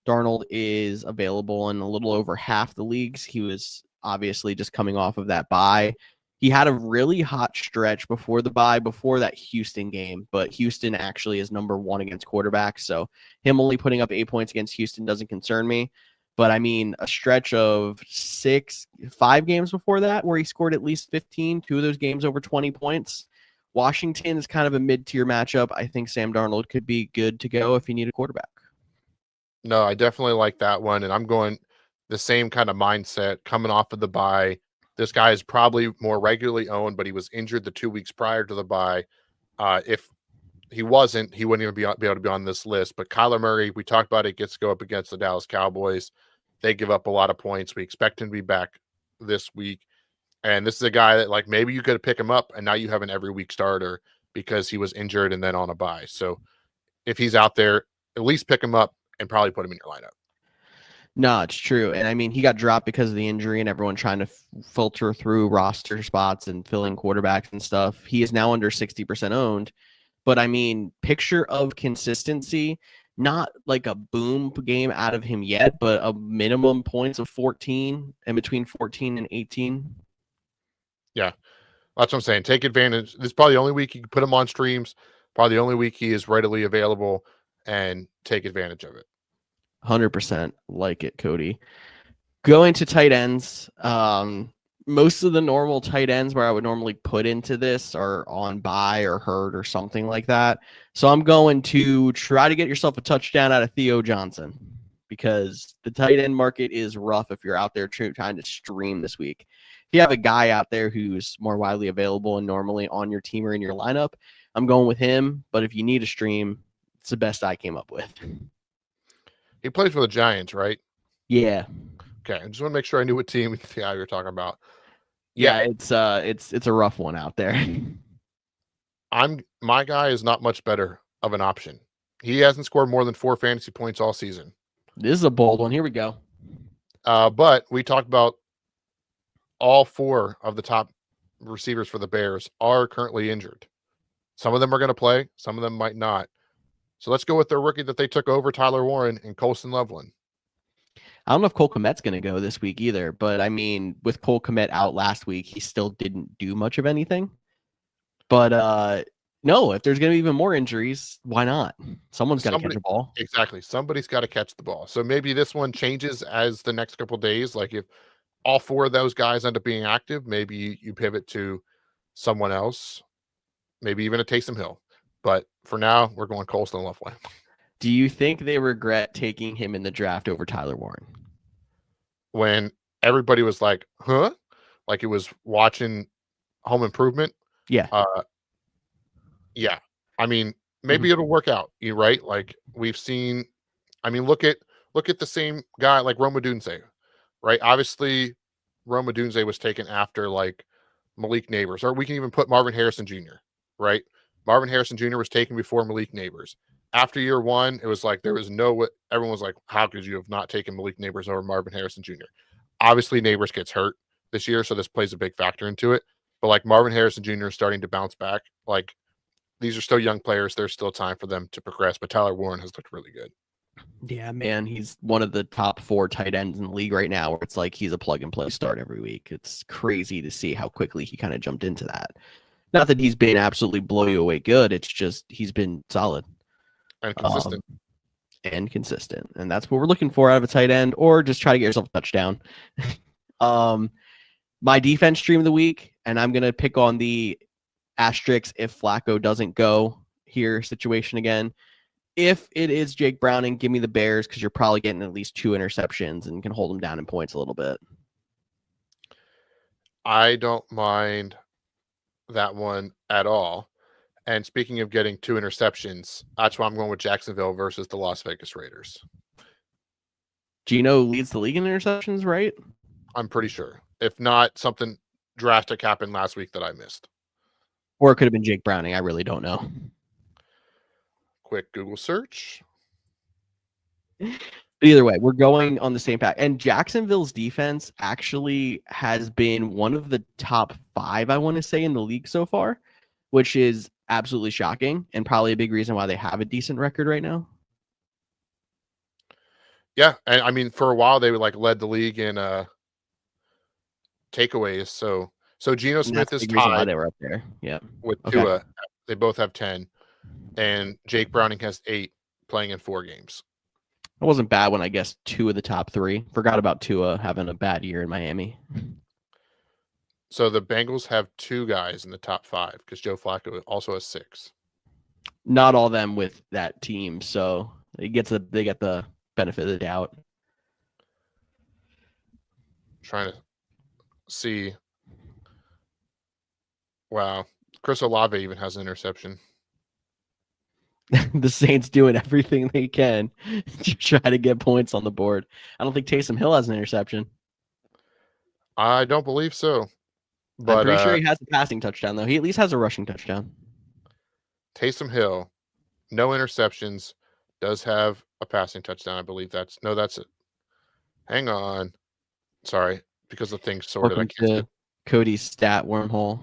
Darnold is available in a little over half the leagues. He was obviously just coming off of that bye. He had a really hot stretch before the bye, before that Houston game, but Houston actually is number one against quarterbacks. So him only putting up 8 points against Houston doesn't concern me. But I mean, a stretch of 5 games before that where he scored at least 15, 2 of those games over 20 points. Washington is kind of a mid-tier matchup. I think Sam Darnold could be good to go if you need a quarterback. No, I definitely like that one. And I'm going the same kind of mindset coming off of the bye. This guy is probably more regularly owned, but he was injured the 2 weeks prior to the bye. If he wasn't, he wouldn't even be able to be on this list. But Kyler Murray, we talked about it, gets to go up against the Dallas Cowboys. They give up a lot of points. We expect him to be back this week. And this is a guy that, like, maybe you could pick him up and now you have an every week starter because he was injured and then on a bye. So if he's out there, at least pick him up and probably put him in your lineup. No, it's true. And I mean, he got dropped because of the injury and everyone trying to filter through roster spots and fill in quarterbacks and stuff. He is now under 60% owned. But I mean, picture of consistency, not like a boom game out of him yet, but a minimum points of 14 and between 14 and 18. Yeah, that's what I'm saying. Take advantage. This is probably the only week you can put him on streams. Probably the only week he is readily available, and take advantage of it. 100% like it, Cody. Going to tight ends. Most of the normal tight ends where I would normally put into this are on bye or hurt or something like that. So I'm going to try to get yourself a touchdown out of Theo Johnson because the tight end market is rough if you're out there trying to stream this week. If you have a guy out there who's more widely available and normally on your team or in your lineup, I'm going with him. But if you need a stream, it's the best I came up with. He plays for the Giants, right? Yeah. Okay, I just want to make sure I knew what team you're talking about. Yeah, it's a rough one out there. My guy is not much better of an option. He hasn't scored more than 4 fantasy points all season. This is a bold one. Here we go. But we talked about all 4 of the top receivers for the Bears are currently injured. Some of them are going to play, some of them might not. So let's go with their rookie that they took over, Tyler Warren and Colson Loveland. I don't know if Cole Kmet's going to go this week either, but I mean, with Cole Kmet out last week, he still didn't do much of anything. But no, if there's going to be even more injuries, why not? Someone's got to catch a ball. Exactly. Somebody's got to catch the ball. So maybe this one changes as the next couple of days. Like if all 4 of those guys end up being active, maybe you pivot to someone else, maybe even a Taysom Hill. But for now, we're going Colston left way. Do you think they regret taking him in the draft over Tyler Warren? When everybody was like, huh? Like it was watching Home Improvement. Yeah. Yeah. I mean, maybe it'll work out. You're right. Like we've seen, I mean, look at the same guy like Roma Dunze, right? Obviously, Roma Dunze was taken after like Malik Neighbors, or we can even put Marvin Harrison Jr., right? Marvin Harrison Jr. was taken before Malik Neighbors. After year one, it was like there was no, everyone was like, how could you have not taken Malik Neighbors over Marvin Harrison Jr.? Obviously, Neighbors gets hurt this year, so this plays a big factor into it. But like Marvin Harrison Jr. is starting to bounce back. Like these are still young players. There's still time for them to progress, but Tyler Warren has looked really good. Yeah, man, he's one of the top 4 tight ends in the league right now, where it's like he's a plug and play start every week. It's crazy to see how quickly he kind of jumped into that. Not that he's been absolutely blow you away good. It's just he's been solid and consistent. And that's what we're looking for out of a tight end, or just try to get yourself a touchdown. My defense stream of the week, and I'm gonna pick on the asterisk if Flacco doesn't go here situation again. If it is Jake Browning, give me the Bears because you're probably getting at least 2 interceptions and can hold them down in points a little bit. I don't mind that one at all. And speaking of getting 2 interceptions, that's why I'm going with Jacksonville versus the Las Vegas Raiders. Geno leads the league in interceptions, right? I'm pretty sure. If not, something drastic happened last week that I missed. Or it could have been Jake Browning. I really don't know. Quick Google search. But either way, we're going on the same path. And Jacksonville's defense actually has been one of the top 5, I want to say, in the league so far, which is absolutely shocking and probably a big reason why they have a decent record right now. Yeah, and I mean, for a while they like led the league in takeaways. So Geno Smith is tied. They were up there. Yeah, with Tua. They both have 10, and Jake Browning has 8 playing in 4 games. It wasn't bad when I guessed 2 of the top 3. Forgot about Tua having a bad year in Miami. So the Bengals have 2 guys in the top 5 because Joe Flacco also has 6. Not all them with that team, so they get the benefit of the doubt. Trying to see. Wow, Chris Olave even has an interception. The Saints doing everything they can to try to get points on the board. I don't think Taysom Hill has an interception. I don't believe so. But I'm pretty sure he has a passing touchdown, though. He at least has a rushing touchdown. Taysom Hill, no interceptions, does have a passing touchdown. I believe that's it. Hang on. Sorry, because the thing's sorted. Welcome to Cody's stat wormhole.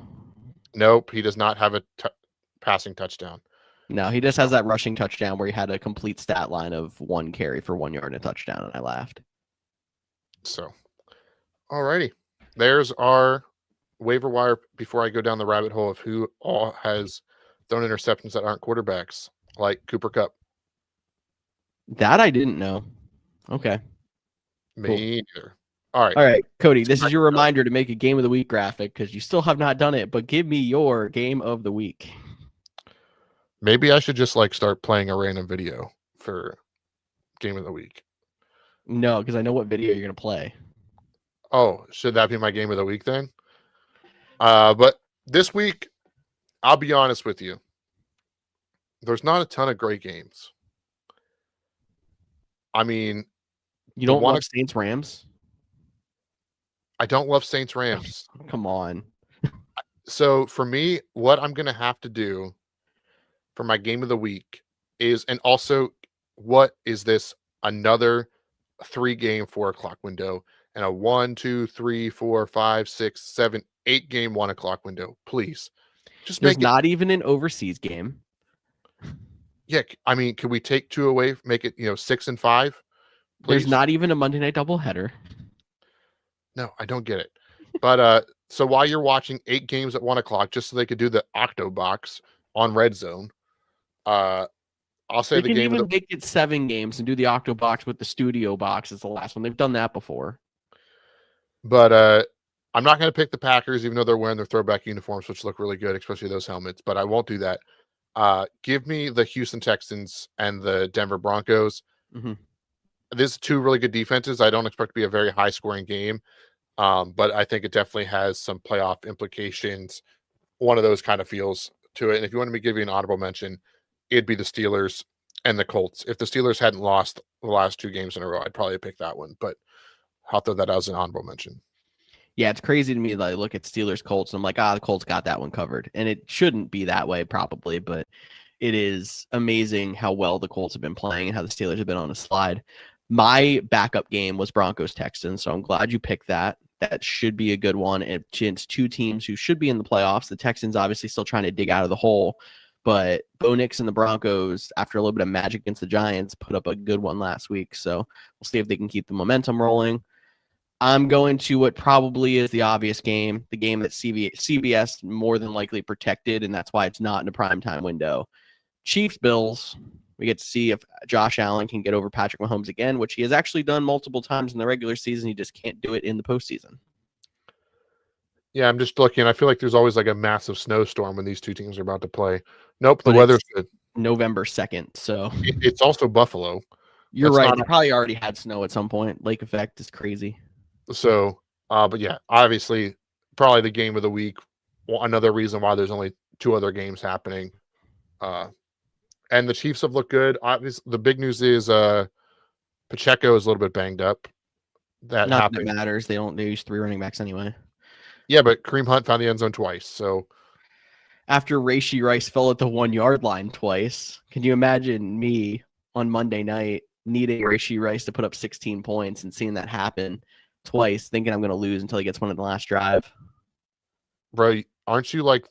Nope, he does not have a passing touchdown. No, he just has that rushing touchdown where he had a complete stat line of 1 carry for 1 yard and a touchdown, and I laughed. So, alrighty. There's our waiver wire before I go down the rabbit hole of who all has thrown interceptions that aren't quarterbacks, like Cooper Kupp. That I didn't know. Okay. Me neither. All right, Cody, this is your reminder to make a game of the week graphic because you still have not done it, but give me your game of the week. Maybe I should just like start playing a random video for game of the week. No, because I know what video you're going to play. Oh, should that be my game of the week then? But this week, I'll be honest with you. There's not a ton of great games. I mean, you don't love Saints Rams? I don't love Saints Rams. Come on. So for me, what I'm going to have to do for my game of the week is, and also what is this, another 3-game 4 o'clock window and a 1, 2, 3, 4, 5, 6, 7, 8 game 1 o'clock window, please. Just There's not even an overseas game. Yeah, I mean, can we take 2 away, make it 6 and 5? Please? There's not even a Monday night doubleheader. No, I don't get it. But so while you're watching 8 games at 1 o'clock, just so they could do the Octo Box on Red Zone, I'll say the game. They can even make it 7 games and do the Octo Box with the Studio Box as the last one. They've done that before. But I'm not going to pick the Packers, even though they're wearing their throwback uniforms, which look really good, especially those helmets. But I won't do that. Give me the Houston Texans and the Denver Broncos. Mm-hmm. These two really good defenses. I don't expect to be a very high scoring game, but I think it definitely has some playoff implications. One of those kind of feels to it. And if you wanted me to give you an honorable mention, it'd be the Steelers and the Colts. If the Steelers hadn't lost the last 2 games in a row, I'd probably pick that one. But I'll throw that as an honorable mention. Yeah, it's crazy to me that I look at Steelers Colts and I'm like, the Colts got that one covered. And it shouldn't be that way probably, but it is amazing how well the Colts have been playing and how the Steelers have been on a slide. My backup game was Broncos Texans, so I'm glad you picked that. That should be a good one. It's 2 teams who should be in the playoffs. The Texans obviously still trying to dig out of the hole, but Bo Nix and the Broncos, after a little bit of magic against the Giants, put up a good one last week. So we'll see if they can keep the momentum rolling. I'm going to what probably is the obvious game, the game that CBS more than likely protected, and that's why it's not in a primetime window. Chiefs Bills. We get to see if Josh Allen can get over Patrick Mahomes again, which he has actually done multiple times in the regular season. He just can't do it in the postseason. Yeah, I'm just looking. I feel like there's always like a massive snowstorm when these 2 teams are about to play. Nope, the weather's good. November 2nd, so it's also Buffalo. You're right. They probably already had snow at some point. Lake effect is crazy. So, but yeah, obviously, probably the game of the week. Another reason why there's only 2 other games happening. And the Chiefs have looked good. Obviously, the big news is Pacheco is a little bit banged up. That matters. They use 3 running backs anyway. Yeah, but Kareem Hunt found the end zone twice. So after Rashee Rice fell at the 1-yard line twice, can you imagine me on Monday night needing Rashee Rice to put up 16 points and seeing that happen twice, thinking I'm going to lose until he gets one in the last drive? Bro, aren't you like,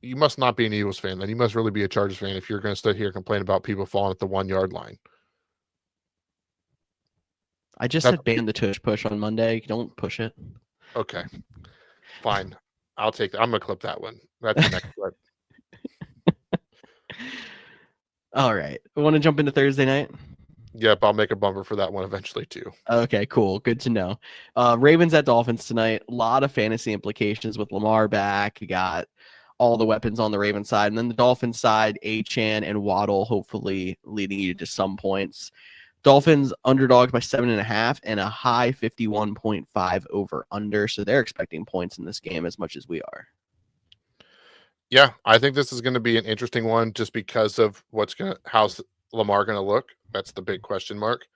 you must not be an Eagles fan, then you must really be a Chargers fan if you're going to sit here and complain about people falling at the 1-yard line. I just said ban the tush push on Monday. Don't push it. Okay. Fine. I'll take that. I'm going to clip that one. That's the next clip. All right. Want to jump into Thursday night? Yep, I'll make a bumper for that one eventually too. Okay, cool. Good to know. Ravens at Dolphins tonight. A lot of fantasy implications with Lamar back. You got all the weapons on the Ravens side. And then the Dolphins side, Achane and Waddle hopefully leading you to some points. Dolphins underdogs by 7.5 and a high 51.5 over under. So they're expecting points in this game as much as we are. Yeah, I think this is going to be an interesting one just because of how's Lamar going to look. That's the big question mark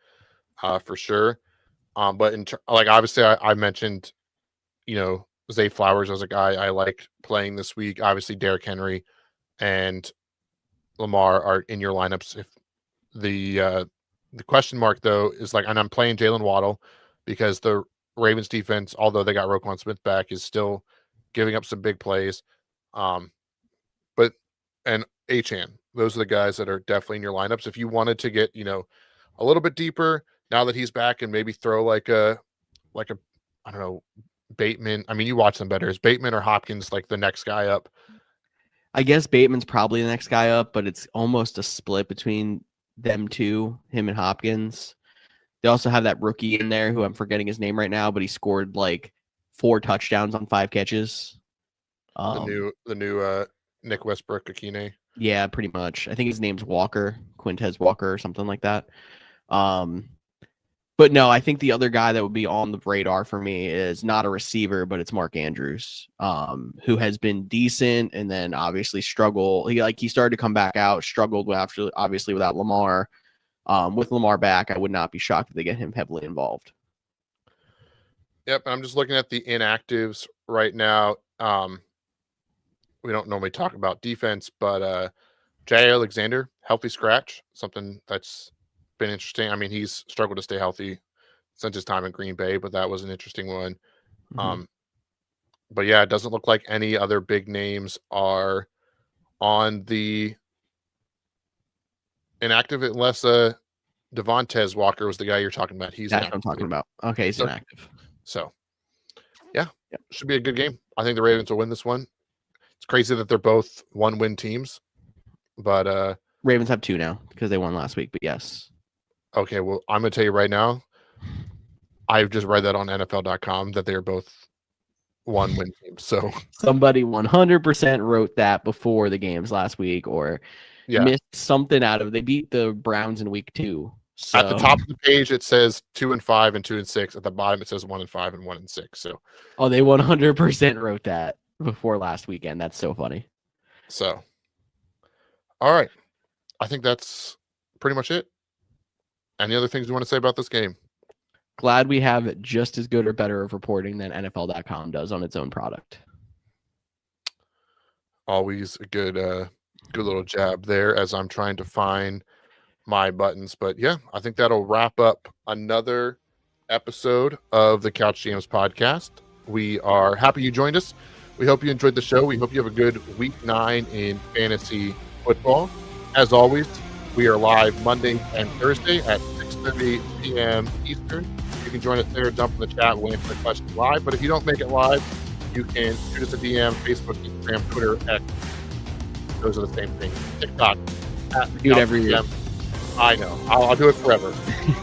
for sure. But obviously I mentioned, Zay Flowers as a guy I like playing this week. Obviously Derrick Henry and Lamar are in your lineups. If the question mark though is and I'm playing Jalen Waddle because the Ravens defense, although they got Roquan Smith back, is still giving up some big plays. And Achane, those are the guys that are definitely in your lineups. If you wanted to get, a little bit deeper now that he's back and maybe throw I don't know, Bateman. I mean, you watch them better. Is Bateman or Hopkins the next guy up? I guess Bateman's probably the next guy up, but it's almost a split between them two, him and Hopkins. They also have that rookie in there who I'm forgetting his name right now, but he scored 4 touchdowns on 5 catches. The new Nick Westbrook-Akine. Yeah, pretty much. I think his name's Walker, Quintez Walker or something like that. But no, I think the other guy that would be on the radar for me is not a receiver, but it's Mark Andrews, who has been decent and then obviously struggled. He started to come back out, struggled obviously without Lamar. With Lamar back, I would not be shocked if they get him heavily involved. Yep, I'm just looking at the inactives right now. We don't normally talk about defense, but Jay Alexander, healthy scratch, something that's been interesting. I mean, he's struggled to stay healthy since his time in Green Bay, but that was an interesting one. Mm-hmm. But yeah, it doesn't look like any other big names are on the inactive unless Devontae Walker was the guy you're talking about. That's what I'm talking about. Okay, he's inactive. So yeah, should be a good game. I think the Ravens will win this one. It's crazy that they're both 1-win teams, but Ravens have 2 now because they won last week, but yes. Okay, well, I'm going to tell you right now, I've just read that on NFL.com that they're both 1-win teams. So somebody 100% wrote that before the games last week, or missed something out of. They beat the Browns in week 2. So at the top of the page it says 2-5 and 2-6. At the bottom it says 1-5 and 1-6. So they 100% wrote that before last weekend. That's so funny. So all right, I think that's pretty much it. Any other things you want to say about this game? Glad we have just as good or better of reporting than NFL.com does on its own product. Always a good little jab there as I'm trying to find my buttons. But yeah, I think that'll wrap up another episode of the Couch GMs podcast. We are happy you joined us. We hope you enjoyed the show. We hope you have a good week 9 in fantasy football. As always, we are live Monday and Thursday at 6:30 p.m. Eastern. You can join us there, jump in the chat, we'll answer the question live. But if you don't make it live, you can shoot us a DM, Facebook, Instagram, Twitter, X. Those are the same things. TikTok. Do it every year. I know. I'll do it forever.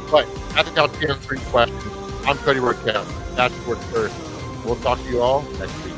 But at the Couch GMs, 3 questions. I'm Cody Rourke. That's what's first. We'll talk to you all next week.